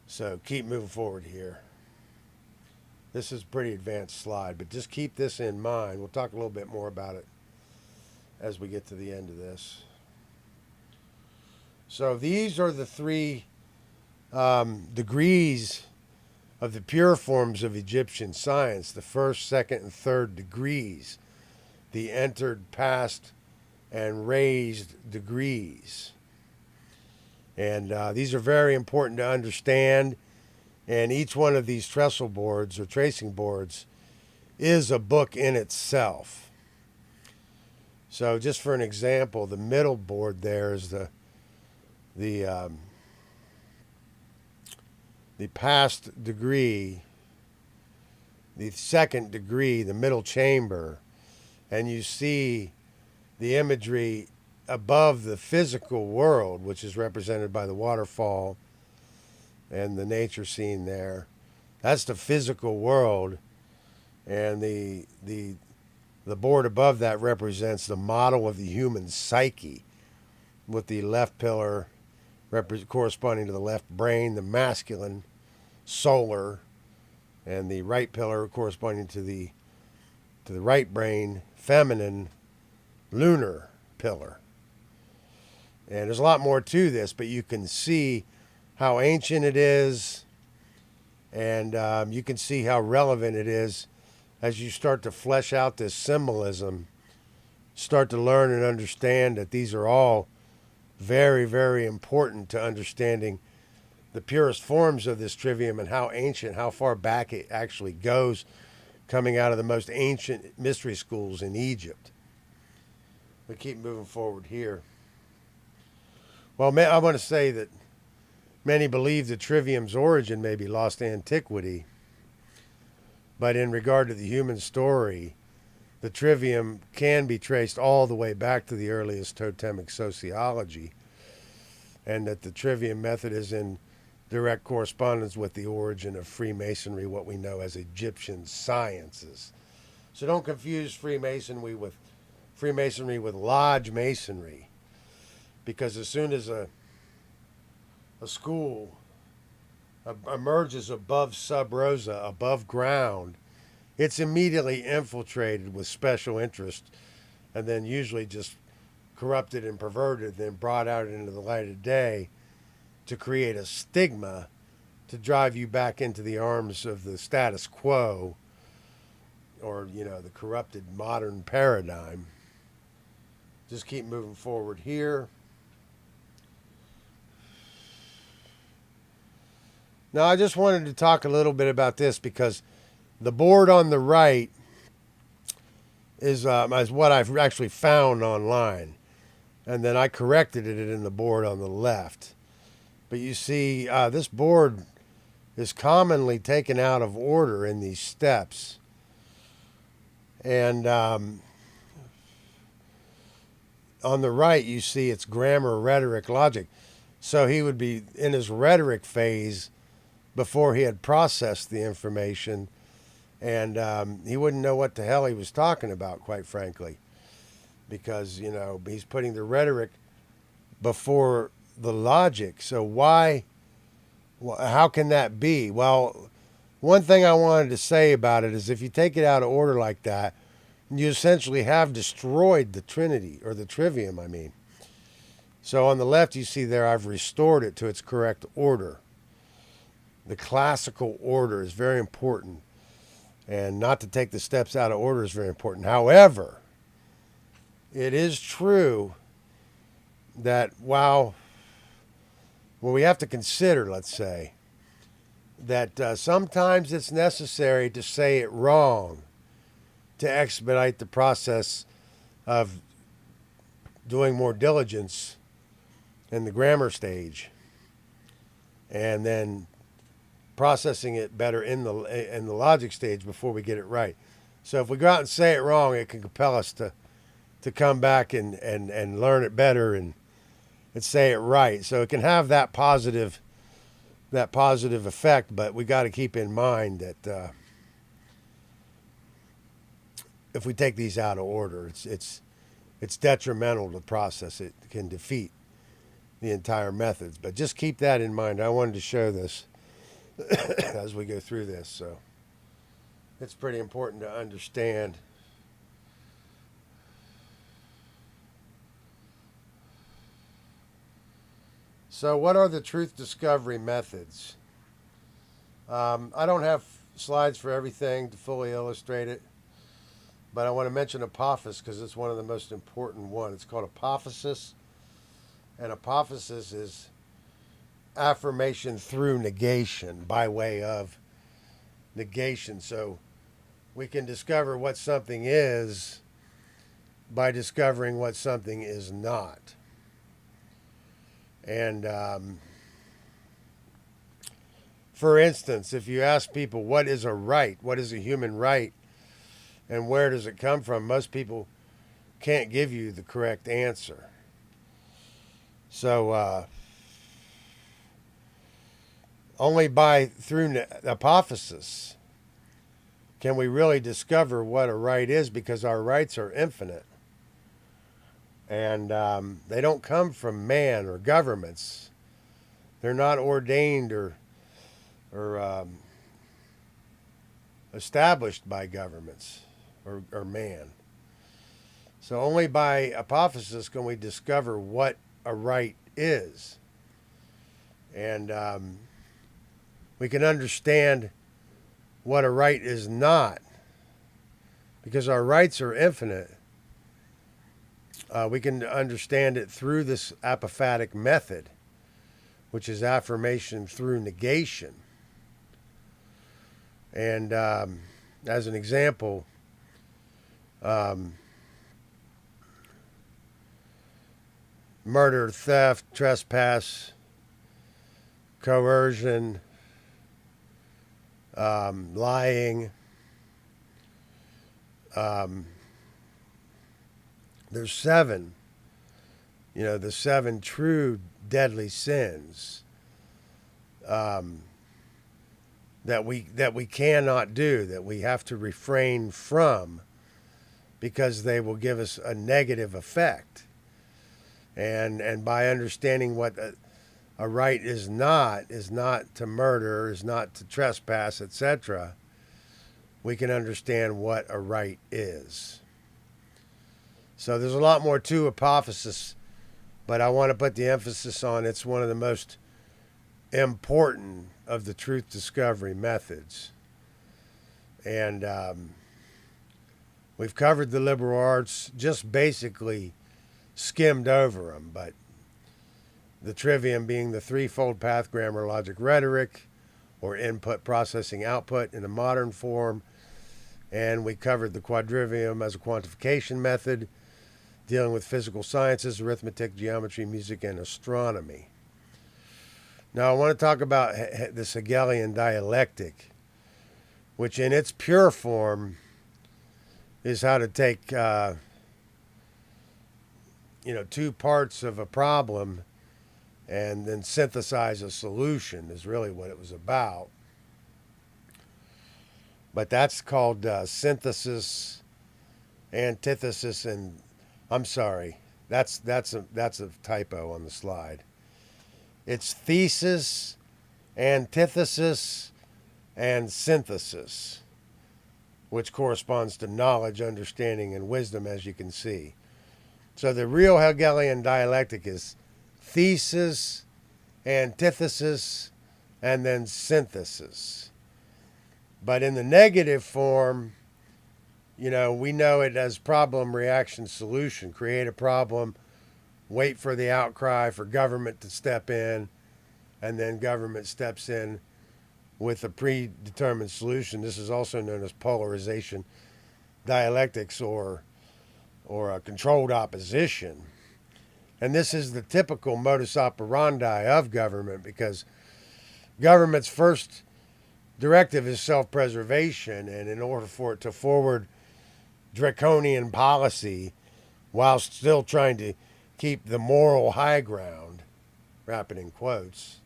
So keep moving forward here. This is a pretty advanced slide, but just keep this in mind. We'll talk a little bit more about it as we get to the end of this. So these are the three degrees of the pure forms of Egyptian science, the first, second, and third degrees, the entered, passed, and raised degrees. And these are very important to understand, and each one of these trestle boards or tracing boards is a book in itself. So just for an example, the middle board there is the past degree, the second degree, the middle chamber, and you see the imagery above the physical world, which is represented by the waterfall and the nature scene there. That's the physical world, and the board above that represents the model of the human psyche, with the left pillar corresponding to the left brain, the masculine, solar, and the right pillar corresponding to the right brain, feminine, lunar pillar. And there's a lot more to this, but you can see how ancient it is, and you can see how relevant it is as you start to flesh out this symbolism, start to learn and understand that these are all very, very important to understanding the purest forms of this trivium and how ancient, how far back it actually goes, coming out of the most ancient mystery schools in Egypt. We keep moving forward here. Well, I want to say that many believe the trivium's origin may be lost to antiquity, but in regard to the human story, the trivium can be traced all the way back to the earliest totemic sociology. and that the Trivium method is in direct correspondence with the origin of Freemasonry, what we know as Egyptian sciences. So don't confuse Freemasonry with Lodge Masonry, because as soon as a school emerges above sub rosa, above ground, it's immediately infiltrated with special interest, and then usually just corrupted and perverted, then brought out into the light of day to create a stigma to drive you back into the arms of the status quo, or the corrupted modern paradigm. Just keep moving forward here. Now I just wanted to talk a little bit about this, because the board on the right is what I've actually found online, and then I corrected it in the board on the left. But you see, this board is commonly taken out of order in these steps. And on the right, you see it's grammar, rhetoric, logic. So he would be in his rhetoric phase before he had processed the information, and he wouldn't know what the hell he was talking about, quite frankly, because, he's putting the rhetoric before the logic. So how can that be? Well, one thing I wanted to say about it is, if you take it out of order like that, you essentially have destroyed the Trinity, or the Trivium, I mean. So on the left, you see there, I've restored it to its correct order. The classical order is very important, and not to take the steps out of order is very important. However, it is true that we have to consider, let's say, that sometimes it's necessary to say it wrong to expedite the process of doing more diligence in the grammar stage, and then processing it better in the logic stage before we get it right. So if we go out and say it wrong, it can compel us to come back and learn it better and say it right. So it can have that positive effect, but we got to keep in mind that if we take these out of order, it's detrimental to the process. It can defeat the entire methods. But just keep that in mind. I wanted to show this as we go through this, so it's pretty important to understand. So what are the truth discovery methods? I don't have slides for everything to fully illustrate it, but I want to mention apophasis because it's one of the most important ones. It's called apophasis, and apophasis is affirmation through negation, by way of negation. So we can discover what something is by discovering what something is not. And for instance, if you ask people what is a right, what is a human right, and where does it come from, most people can't give you the correct answer. So only through apophasis can we really discover what a right is, because our rights are infinite. And they don't come from man or governments. They're not ordained or established by governments or man. So only by apophasis can we discover what a right is. And we can understand what a right is not, because our rights are infinite. We can understand it through this apophatic method, which is affirmation through negation. And as an example, murder, theft, trespass, coercion, lying. There's 7 the 7 true deadly sins that we cannot do, that we have to refrain from, because they will give us a negative effect. And by understanding what a right is not to murder, is not to trespass, etc., we can understand what a right is. So there's a lot more to apophysis, but I want to put the emphasis on it's one of the most important of the truth discovery methods. And we've covered the liberal arts, just basically skimmed over them, but the trivium being the threefold path: grammar, logic, rhetoric, or input, processing, output in a modern form. And we covered the quadrivium as a quantification method, dealing with physical sciences, arithmetic, geometry, music, and astronomy. Now I want to talk about this Hegelian dialectic, which in its pure form is how to take two parts of a problem and then synthesize a solution, is really what it was about. But that's called synthesis, antithesis, and I'm sorry, that's a typo on the slide. It's thesis, antithesis, and synthesis, which corresponds to knowledge, understanding, and wisdom, as you can see. So the real Hegelian dialectic is thesis, antithesis, and then synthesis. But in the negative form, we know it as problem, reaction, solution. Create a problem, wait for the outcry for government to step in, and then government steps in with a predetermined solution. This is also known as polarization dialectics or a controlled opposition. And this is the typical modus operandi of government, because government's first directive is self-preservation, and in order for it to forward draconian policy while still trying to keep the moral high ground, wrap it in quotes,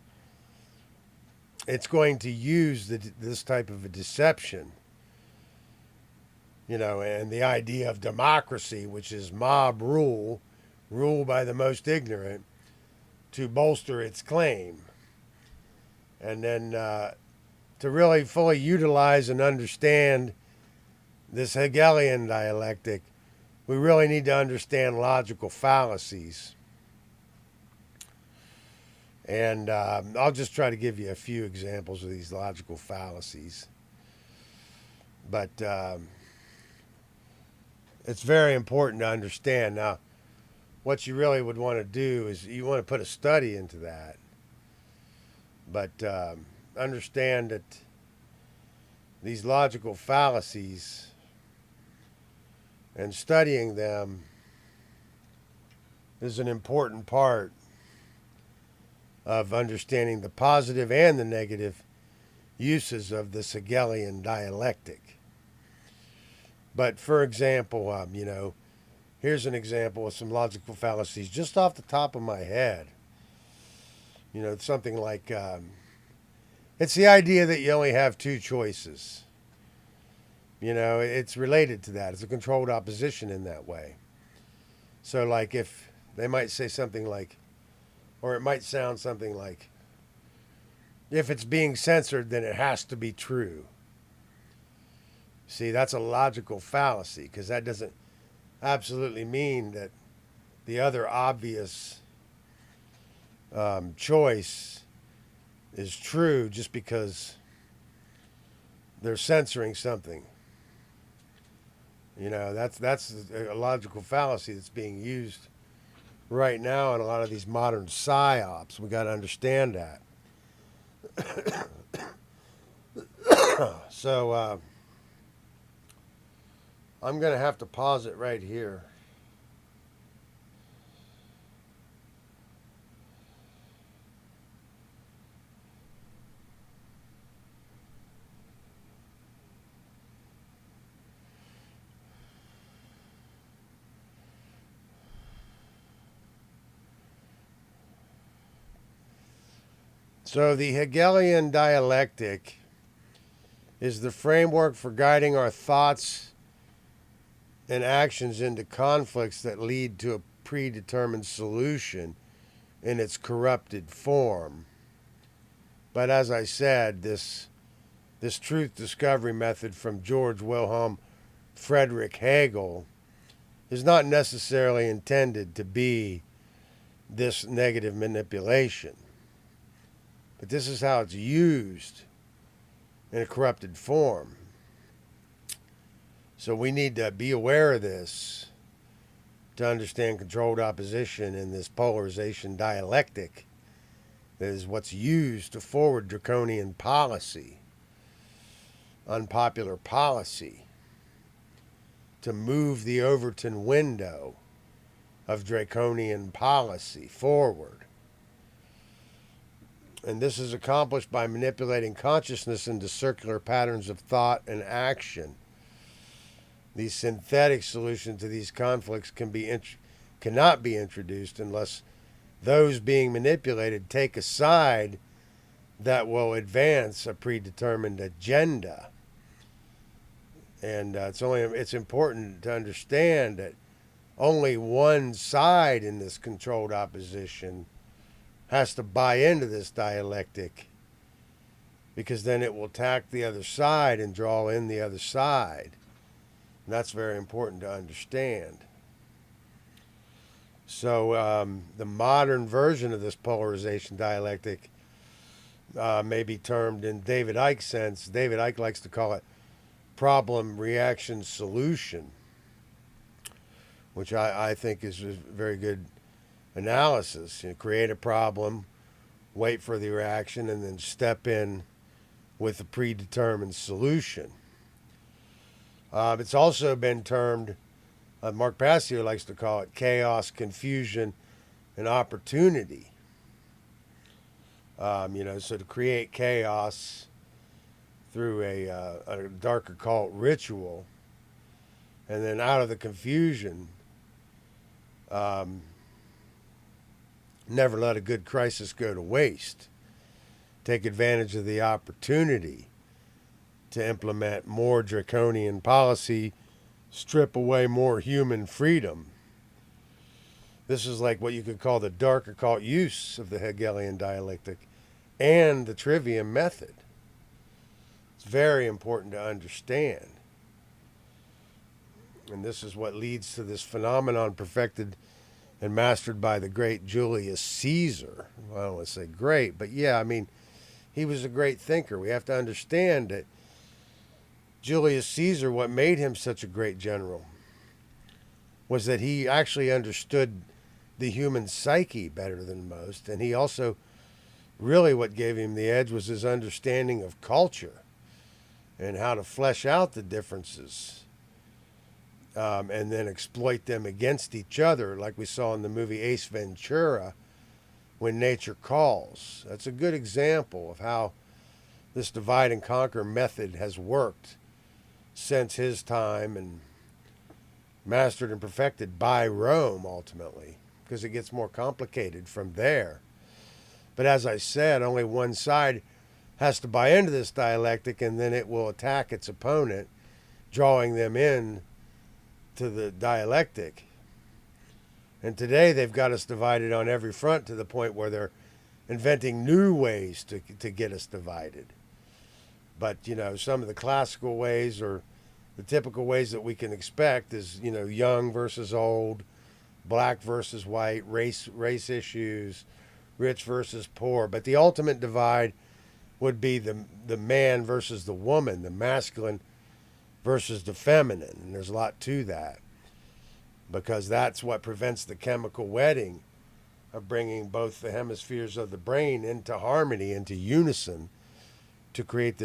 it's going to use this type of a deception, and the idea of democracy, which is mob rule by the most ignorant, to bolster its claim. And then to really fully utilize and understand this Hegelian dialectic, we really need to understand logical fallacies. And I'll just try to give you a few examples of these logical fallacies. But it's very important to understand. Now, what you really would want to do is you want to put a study into that. But understand that these logical fallacies and studying them is an important part of understanding the positive and the negative uses of the Hegelian dialectic. But for example, here's an example of some logical fallacies just off the top of my head. Something like, it's the idea that you only have two choices. It's related to that. It's a controlled opposition in that way. So like if they might say something like, or it might sound something like, if it's being censored, then it has to be true. See, that's a logical fallacy, because that doesn't absolutely mean that the other obvious choice is true just because they're censoring something. That's a logical fallacy that's being used right now in a lot of these modern psyops. We got to understand that. So I'm going to have to pause it right here. So the Hegelian dialectic is the framework for guiding our thoughts and actions into conflicts that lead to a predetermined solution in its corrupted form. But as I said, this truth discovery method from George Wilhelm Friedrich Hegel is not necessarily intended to be this negative manipulation. But this is how it's used in a corrupted form. So we need to be aware of this to understand controlled opposition in this polarization dialectic that is what's used to forward draconian policy, unpopular policy, to move the Overton window of draconian policy forward. And this is accomplished by manipulating consciousness into circular patterns of thought and action. These synthetic solutions to these conflicts cannot be introduced unless those being manipulated take a side that will advance a predetermined agenda. And it's important to understand that only one side in this controlled opposition has to buy into this dialectic, because then it will attack the other side and draw in the other side. And that's very important to understand. So the modern version of this polarization dialectic may be termed, in David Icke's sense, David Icke likes to call it problem, reaction, solution, which I think is a very good analysis. Create a problem, wait for the reaction, and then step in with a predetermined solution. It's also been termed, Mark Passio likes to call it, chaos, confusion, and opportunity. So to create chaos through a dark occult ritual, and then out of the confusion, never let a good crisis go to waste. Take advantage of the opportunity to implement more draconian policy, strip away more human freedom. This is like what you could call the dark occult use of the Hegelian dialectic and the Trivium method. It's very important to understand. And this is what leads to this phenomenon perfected and mastered by the great Julius Caesar. Well, I don't want to say great, but yeah, he was a great thinker. We have to understand that Julius Caesar, what made him such a great general, was that he actually understood the human psyche better than most. And he also, really what gave him the edge was his understanding of culture and how to flesh out the differences. And then exploit them against each other, like we saw in the movie Ace Ventura, When Nature Calls. That's a good example of how this divide and conquer method has worked since his time, and mastered and perfected by Rome ultimately, because it gets more complicated from there. But as I said, only one side has to buy into this dialectic, and then it will attack its opponent, drawing them in to the dialectic. And today they've got us divided on every front, to the point where they're inventing new ways to get us divided. But, some of the classical ways, or the typical ways that we can expect, is, young versus old, black versus white, race issues, rich versus poor. But the ultimate divide would be the man versus the woman, the masculine versus the feminine. And there's a lot to that, because that's what prevents the chemical wedding of bringing both the hemispheres of the brain into harmony, into unison, to create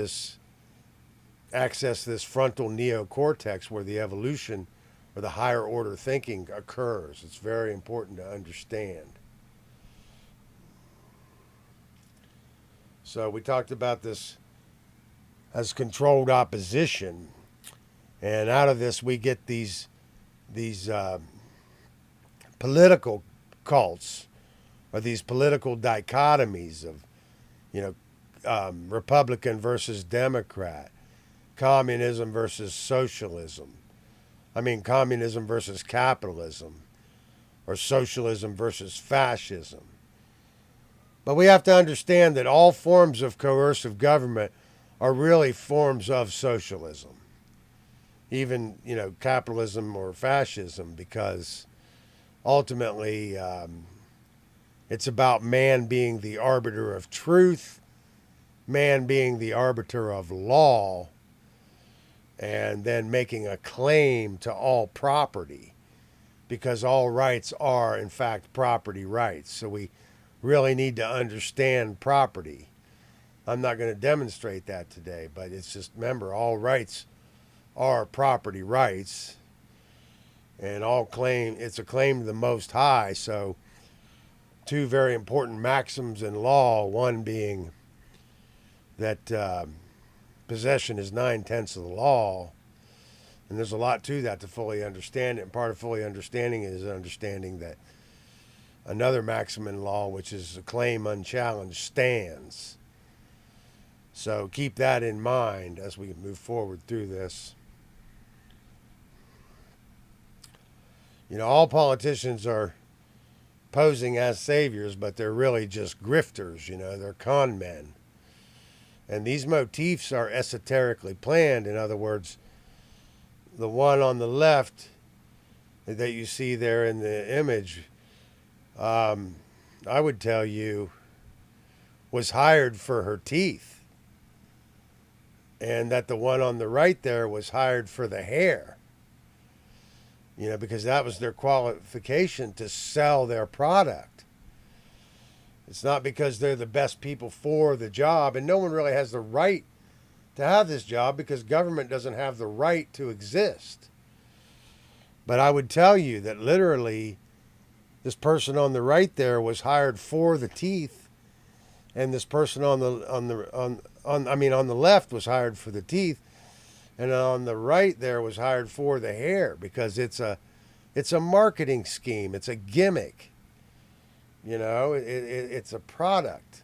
access this frontal neocortex where the evolution or the higher order thinking occurs. It's very important to understand. So we talked about this as controlled opposition. And out of this, we get these political cults, or these political dichotomies of You Republican versus Democrat, communism versus socialism. I mean, communism versus capitalism, or socialism versus fascism. But we have to understand that all forms of coercive government are really forms of socialism, even, capitalism or fascism, because ultimately it's about man being the arbiter of truth, man being the arbiter of law, and then making a claim to all property, because all rights are, in fact, property rights. So we really need to understand property. I'm not going to demonstrate that today, but it's just, remember, all rights are property rights, and it's a claim to the Most High. So two very important maxims in law, one being that possession is 9/10 of the law, and there's a lot to that to fully understand it. And part of fully understanding it is understanding that another maxim in law, which is a claim unchallenged, stands. So keep that in mind as we move forward through this. All politicians are posing as saviors, but they're really just grifters, they're con men. And these motifs are esoterically planned. In other words, the one on the left that you see there in the image, I would tell you, was hired for her teeth. And that the one on the right there was hired for the hair. Because that was their qualification to sell their product. It's not because they're the best people for the job, and no one really has the right to have this job because government doesn't have the right to exist. But I would tell you that literally this person on the right there was hired for the teeth, and this person on the left was hired for the teeth, and on the right there was hired for the hair, because it's a marketing scheme. It's a gimmick. It's a product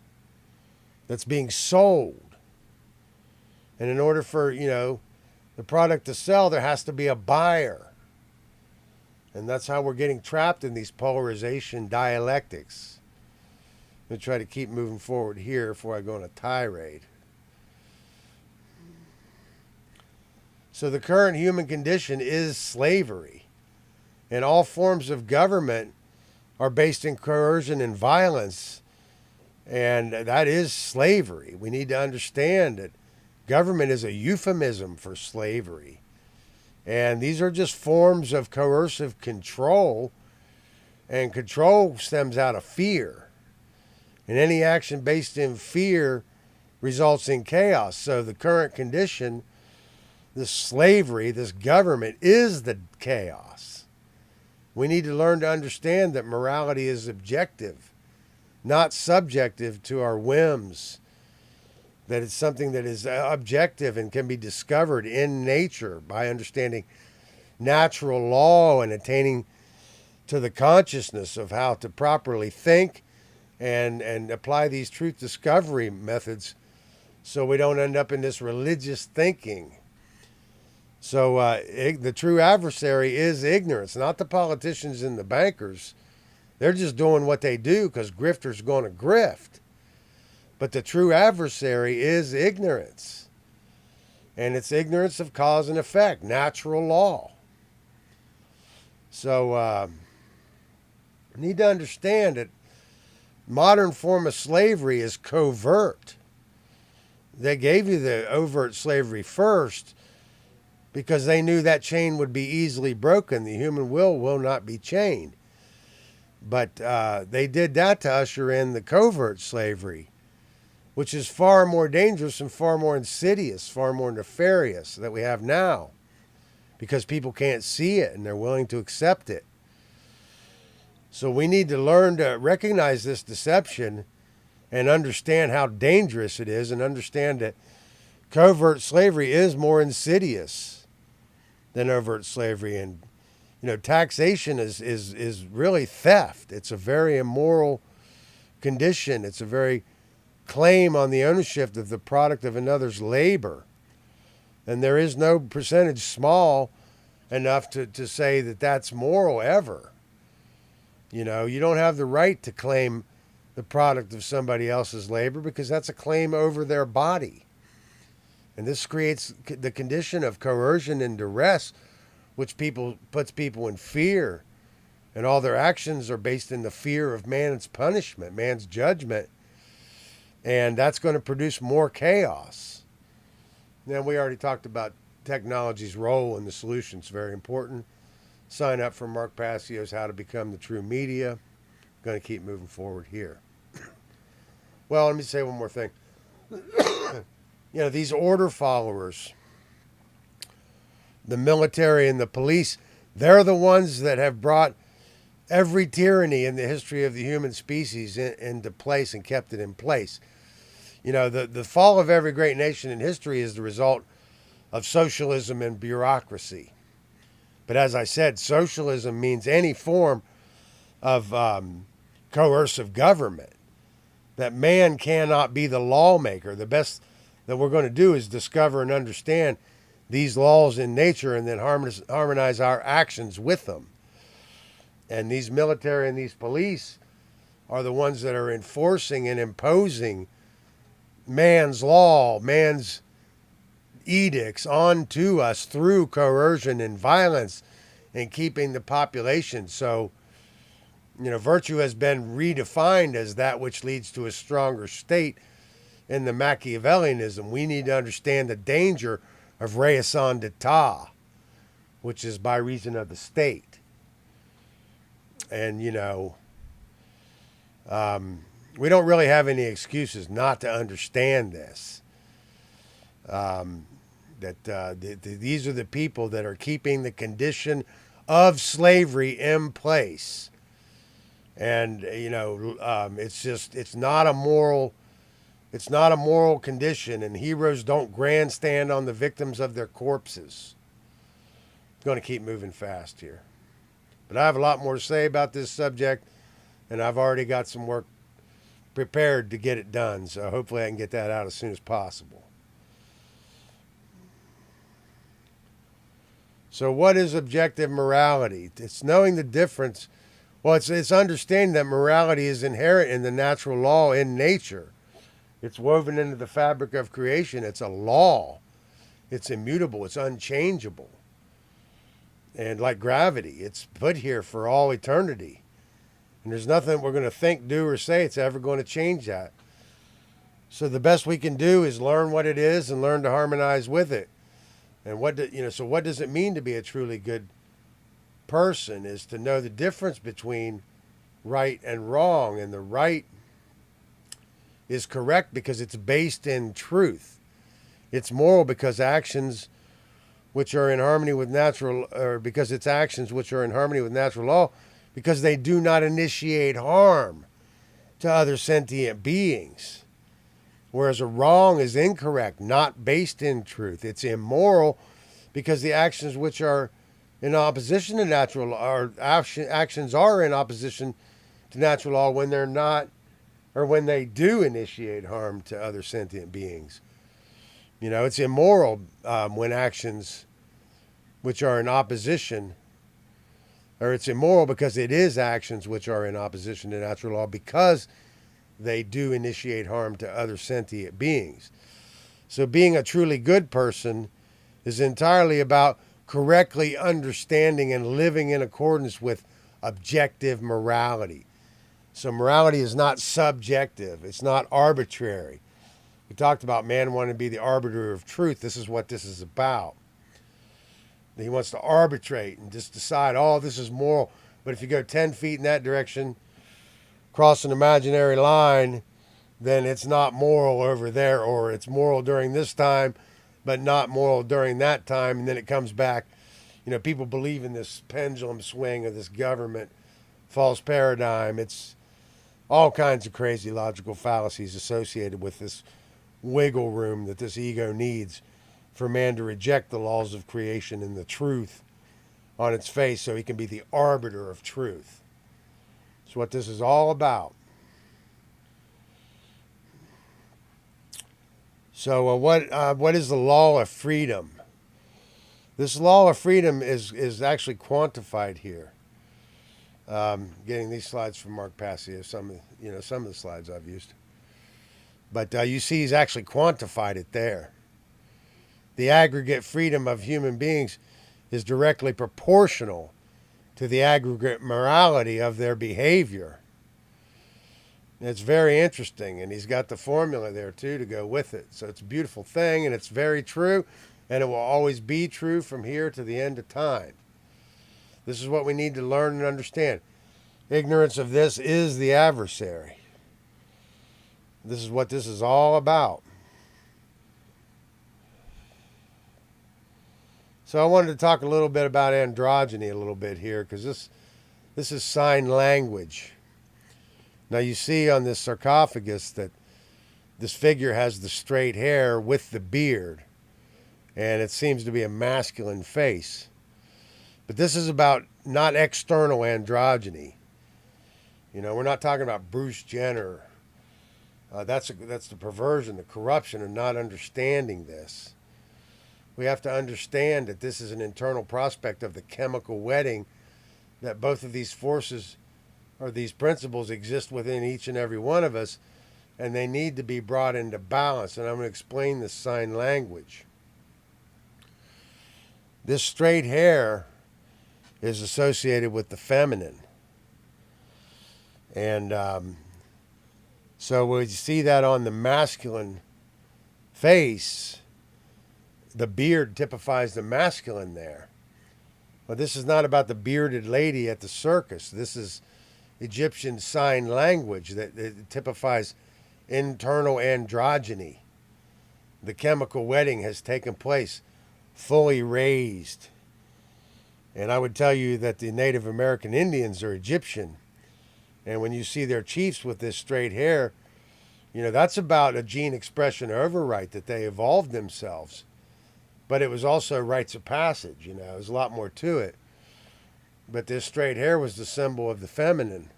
that's being sold. And in order for, the product to sell, there has to be a buyer. And that's how we're getting trapped in these polarization dialectics. I'm going to try to keep moving forward here before I go on a tirade. So the current human condition is slavery. And all forms of government are based in coercion and violence. And that is slavery. We need to understand that government is a euphemism for slavery. And these are just forms of coercive control. And control stems out of fear. And any action based in fear results in chaos. So the current condition, this slavery, this government, is the chaos. We need to learn to understand that morality is objective, not subjective to our whims. That it's something that is objective and can be discovered in nature by understanding natural law and attaining to the consciousness of how to properly think and apply these truth discovery methods so we don't end up in this religious thinking. So the true adversary is ignorance, not the politicians and the bankers. They're just doing what they do because grifters going to grift. But the true adversary is ignorance. And it's ignorance of cause and effect, natural law. So you need to understand that modern form of slavery is covert. They gave you the overt slavery first because they knew that chain would be easily broken. The human will not be chained. But they did that to usher in the covert slavery, which is far more dangerous and far more insidious, far more nefarious that we have now, because people can't see it and they're willing to accept it. So we need to learn to recognize this deception and understand how dangerous it is, and understand that covert slavery is more insidious than overt slavery. And taxation is really theft. It's a very immoral condition. It's a very claim on the ownership of the product of another's labor. And there is no percentage small enough to say that that's moral ever. You know, you don't have the right to claim the product of somebody else's labor because that's a claim over their body. And this creates the condition of coercion and duress, which puts people in fear. And all their actions are based in the fear of man's punishment, man's judgment. And that's going to produce more chaos. Now, we already talked about technology's role in the solution. It's very important. Sign up for Mark Passio's How to Become the True Media. I'm going to keep moving forward here. Well, let me say one more thing. You know, these order followers, the military and the police, they're the ones that have brought every tyranny in the history of the human species into place and kept it in place. You know, the fall of every great nation in history is the result of socialism and bureaucracy. But as I said, socialism means any form of coercive government, that man cannot be the lawmaker. The best that we're going to do is discover and understand these laws in nature and then harmonize our actions with them. And these military and these police are the ones that are enforcing and imposing man's law, man's edicts onto us through coercion and violence and keeping the population. So, you know, virtue has been redefined as that which leads to a stronger state in the Machiavellianism. We need to understand the danger of raison d'etat, which is by reason of the state. And, you know, we don't really have any excuses not to understand this. These are the people that are keeping the condition of slavery in place. And, you know, it's not a moral condition, and heroes don't grandstand on the victims of their corpses. I'm going to keep moving fast here. But I have a lot more to say about this subject, and I've already got some work prepared to get it done, so hopefully I can get that out as soon as possible. So what is objective morality? It's knowing the difference. Well, it's understanding that morality is inherent in the natural law in nature. It's woven into the fabric of creation. It's a law. It's immutable. It's unchangeable. And like gravity, it's put here for all eternity. And there's nothing we're going to think, do, or say it's ever going to change that. So the best we can do is learn what it is and learn to harmonize with it. And what does it mean to be a truly good person is to know the difference between right and wrong. And the right is correct because it's based in truth. It's moral because actions which are in harmony with natural, or because it's actions which are in harmony with natural law, because they do not initiate harm to other sentient beings. Whereas a wrong is incorrect, not based in truth. It's immoral because the actions which are in opposition to natural law, or actions are in opposition to natural law when they're not, or when they do initiate harm to other sentient beings. You know, it's immoral when actions which are in opposition, or it's immoral because it is actions which are in opposition to natural law because they do initiate harm to other sentient beings. So being a truly good person is entirely about correctly understanding and living in accordance with objective morality. So morality is not subjective. It's not arbitrary. We talked about man wanting to be the arbiter of truth. This is what this is about. He wants to arbitrate and just decide, oh, this is moral. But if you go 10 feet in that direction, cross an imaginary line, then it's not moral over there, or it's moral during this time, but not moral during that time. And then it comes back. You know, people believe in this pendulum swing of this government false paradigm. It's all kinds of crazy logical fallacies associated with this wiggle room that this ego needs for man to reject the laws of creation and the truth on its face so he can be the arbiter of truth. That's what this is all about. So what is the law of freedom? This law of freedom is actually quantified here. Getting these slides from Mark Passio, some of the slides I've used, but you see he's actually quantified it there. The aggregate freedom of human beings is directly proportional to the aggregate morality of their behavior. It's very interesting, and he's got the formula there too to go with it. So it's a beautiful thing, and it's very true, and it will always be true from here to the end of time. This is what we need to learn and understand. Ignorance of this is the adversary. This is what this is all about. So I wanted to talk a little bit about androgyny a little bit here, because this is sign language. Now you see on this sarcophagus that this figure has the straight hair with the beard, and it seems to be a masculine face. But this is about not external androgyny. We're not talking about Bruce Jenner. That's the perversion, the corruption of not understanding this. We have to understand that this is an internal prospect of the chemical wedding, that both of these forces or these principles exist within each and every one of us, and they need to be brought into balance. And I'm going to explain this sign language. This straight hair is associated with the feminine. And so we see that on the masculine face, the beard typifies the masculine there. But this is not about the bearded lady at the circus. This is Egyptian sign language that typifies internal androgyny. The chemical wedding has taken place, fully raised. And I would tell you that the Native American Indians are Egyptian. And when you see their chiefs with this straight hair, that's about a gene expression override, that they evolved themselves. But it was also rites of passage, there's a lot more to it. But this straight hair was the symbol of the feminine.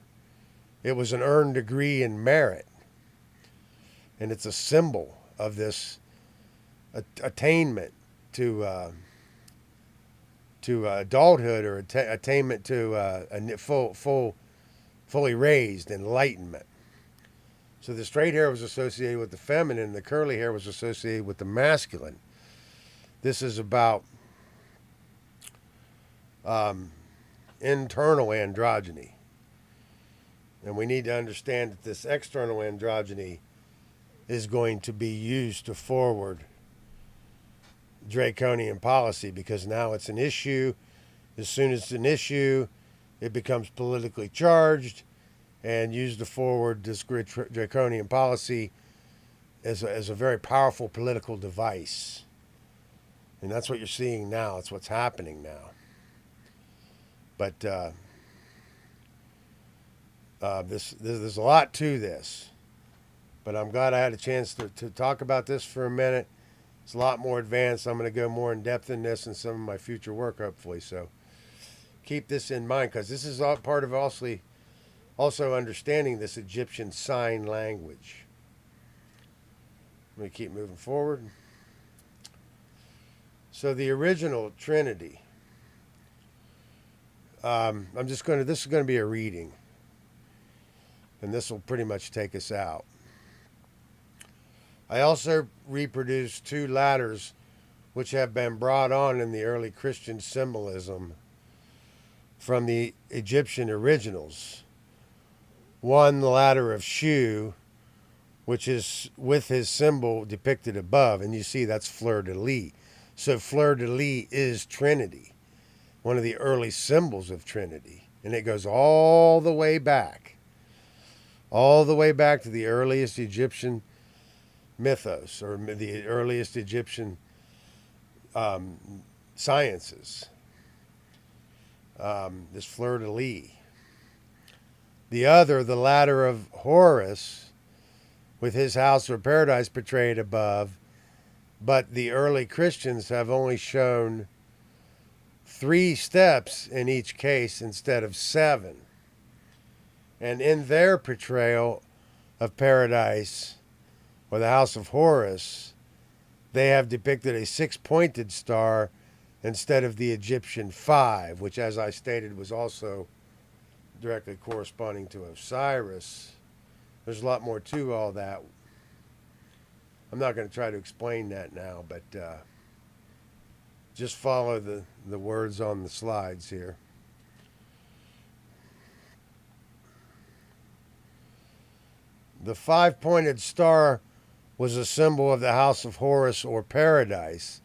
It was an earned degree in merit. And it's a symbol of this attainment to adulthood, or attainment to a fully raised enlightenment. So the straight hair was associated with the feminine, the curly hair was associated with the masculine. This is about internal androgyny. And we need to understand that this external androgyny is going to be used to forward draconian policy, because now it's an issue. As soon as it's an issue, it becomes politically charged and used to forward this draconian policy as a very powerful political device. And that's what you're seeing now. It's what's happening now. But there's a lot to this. But I'm glad I had a chance to talk about this for a minute. It's a lot more advanced. I'm going to go more in depth in this in some of my future work, hopefully. So keep this in mind, because this is all part of also understanding this Egyptian sign language. Let me keep moving forward. So the original Trinity. This is going to be a reading, and this will pretty much take us out. I also reproduced two ladders which have been brought on in the early Christian symbolism from the Egyptian originals. One, the ladder of Shu, which is with his symbol depicted above, and you see that's fleur-de-lis. So fleur-de-lis is Trinity, one of the early symbols of Trinity, and it goes all the way back to the earliest Egyptian mythos, or the earliest Egyptian sciences. This fleur-de-lis. The other, the ladder of Horus, with his house or paradise portrayed above, but the early Christians have only shown 3 steps in each case instead of 7. And in their portrayal of paradise, or the house of Horus, they have depicted a six-pointed star instead of the Egyptian five, which, as I stated, was also directly corresponding to Osiris. There's a lot more to all that. I'm not going to try to explain that now, but just follow the words on the slides here. The five-pointed star was a symbol of the house of Horus or paradise.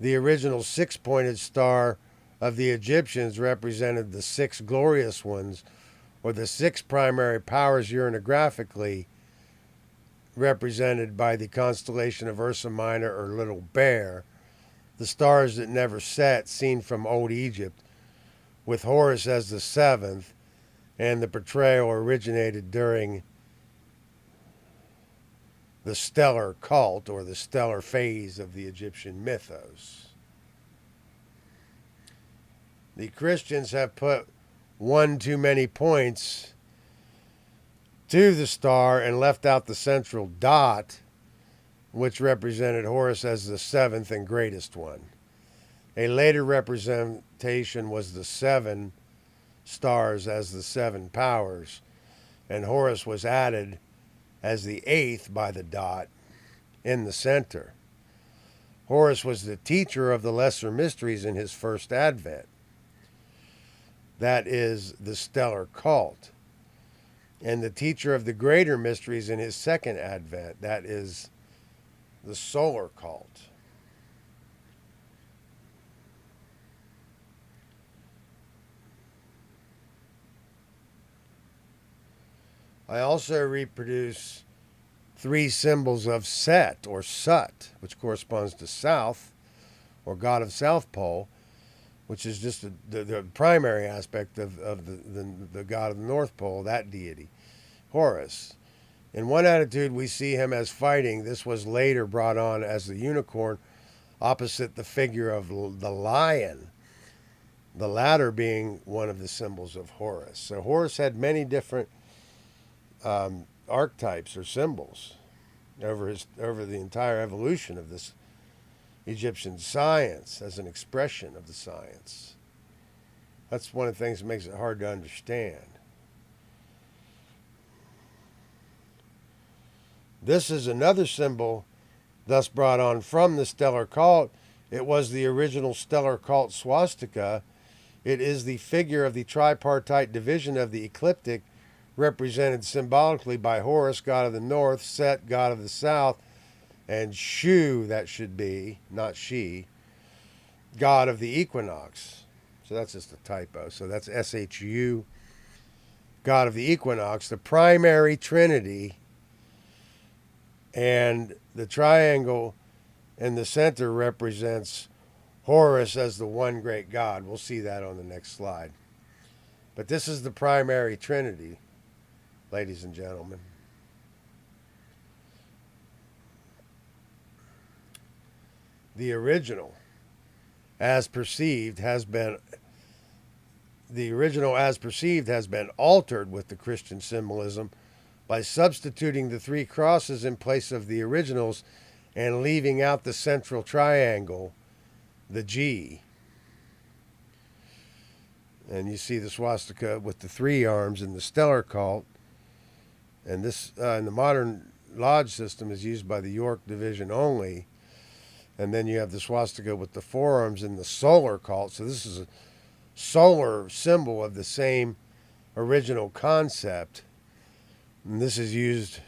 The original six-pointed star of the Egyptians represented the six glorious ones, or the six primary powers uranographically, represented by the constellation of Ursa Minor or Little Bear, the stars that never set, seen from Old Egypt, with Horus as the seventh, and the portrayal originated during the stellar cult, or the stellar phase of the Egyptian mythos. The Christians have put one too many points to the star and left out the central dot, which represented Horus as the seventh and greatest one. A later representation was the seven stars as the seven powers, and Horus was added as the eighth by the dot in the center. Horus was the teacher of the lesser mysteries in his first advent. That is the stellar cult. And the teacher of the greater mysteries in his second advent. That is the solar cult. I also reproduce three symbols of Set or Sut, which corresponds to South, or God of South Pole, which is just the primary aspect of the God of the North Pole, that deity, Horus. In one attitude, we see him as fighting. This was later brought on as the unicorn, opposite the figure of the lion, the latter being one of the symbols of Horus. So Horus had many different archetypes or symbols over the entire evolution of this Egyptian science as an expression of the science. That's one of the things that makes it hard to understand. This is another symbol thus brought on from the stellar cult. It was the original stellar cult swastika. It is the figure of the tripartite division of the ecliptic, represented symbolically by Horus, god of the north, Set, god of the south, and Shu, that should be, not she, god of the equinox. So that's just a typo. So that's SHU, god of the equinox, the primary Trinity, and the triangle in the center represents Horus as the one great god. We'll see that on the next slide. But this is the primary Trinity, ladies and gentlemen. The original, as perceived, has been altered with the Christian symbolism by substituting the three crosses in place of the originals and leaving out the central triangle, the G. And you see the swastika with the three arms in the stellar cult. And this, in the modern lodge system, is used by the York division only. And then you have the swastika with the forearms in the solar cult. So this is a solar symbol of the same original concept. And this is used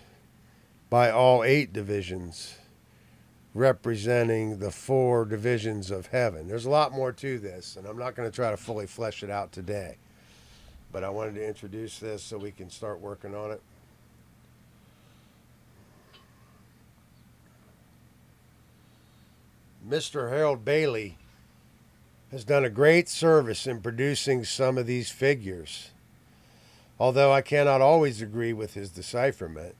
by all 8 divisions, representing the 4 divisions of heaven. There's a lot more to this, and I'm not going to try to fully flesh it out today. But I wanted to introduce this so we can start working on it. Mr. Harold Bailey has done a great service in producing some of these figures. Although I cannot always agree with his decipherment,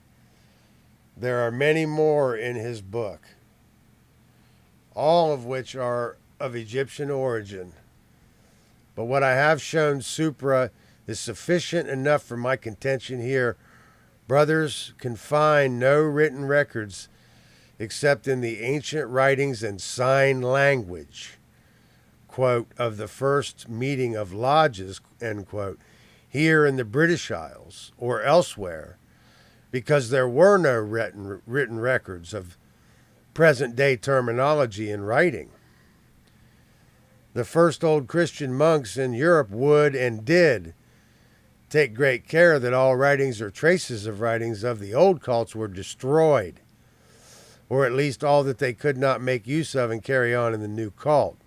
there are many more in his book, all of which are of Egyptian origin. But what I have shown supra is sufficient enough for my contention here. Brothers can find no written records except in the ancient writings and sign language, quote, of the first meeting of lodges, end quote, here in the British Isles or elsewhere, because there were no written records of present-day terminology in writing. The first old Christian monks in Europe would and did take great care that all writings or traces of writings of the old cults were destroyed, or at least all that they could not make use of and carry on in the new cult.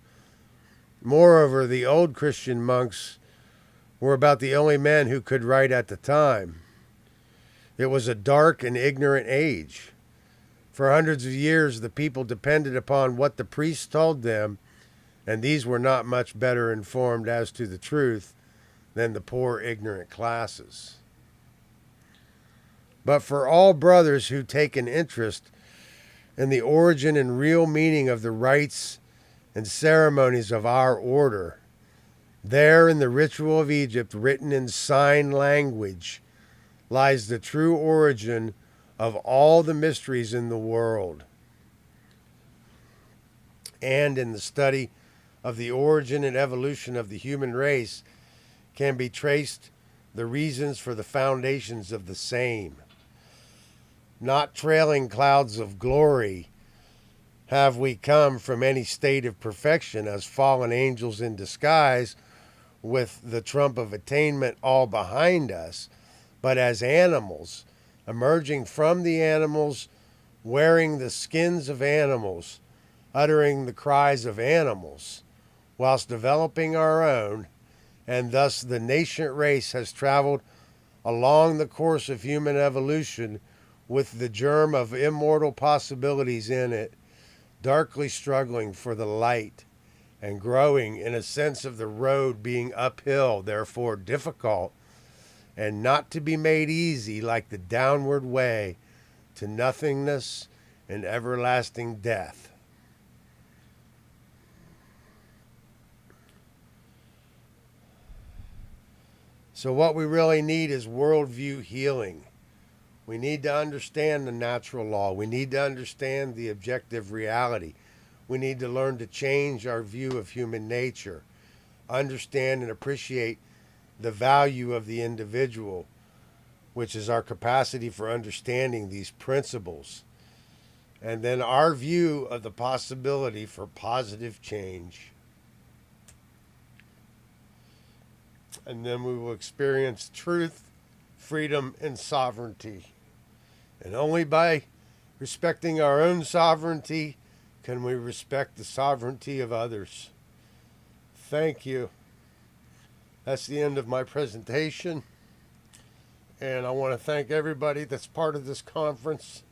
Moreover, the old Christian monks were about the only men who could write at the time. It was a dark and ignorant age. For hundreds of years, the people depended upon what the priests told them, and these were not much better informed as to the truth than the poor, ignorant classes. But for all brothers who take an interest in the origin and real meaning of the rites and ceremonies of our order, there in the ritual of Egypt, written in sign language, lies the true origin of all the mysteries in the world. And in the study of the origin and evolution of the human race can be traced the reasons for the foundations of the same. Not trailing clouds of glory have we come from any state of perfection as fallen angels in disguise with the trump of attainment all behind us, but as animals, emerging from the animals, wearing the skins of animals, uttering the cries of animals, whilst developing our own, and thus the nascent race has traveled along the course of human evolution with the germ of immortal possibilities in it, darkly struggling for the light and growing in a sense of the road being uphill, therefore difficult, and not to be made easy like the downward way to nothingness and everlasting death. So what we really need is worldview healing. We need to understand the natural law. We need to understand the objective reality. We need to learn to change our view of human nature, understand and appreciate the value of the individual, which is our capacity for understanding these principles, and then our view of the possibility for positive change. And then we will experience truth, freedom, and sovereignty. And only by respecting our own sovereignty can we respect the sovereignty of others. Thank you. That's the end of my presentation. And I want to thank everybody that's part of this conference.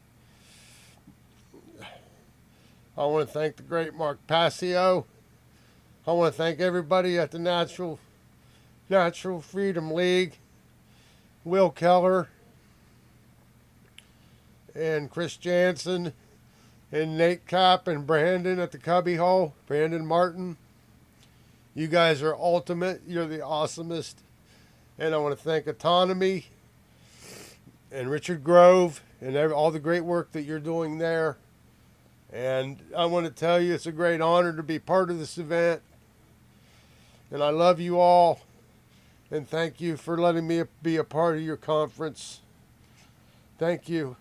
I want to thank the great Mark Passio. I want to thank everybody at the Natural Freedom League, Will Keller, and Chris Jansen, and Nate Kopp, and Brandon at the Cubby Hole, Brandon Martin. You guys are ultimate. You're the awesomest. And I want to thank Autonomy and Richard Grove and all the great work that you're doing there. And I want to tell you it's a great honor to be part of this event. And I love you all. And thank you for letting me be a part of your conference. Thank you.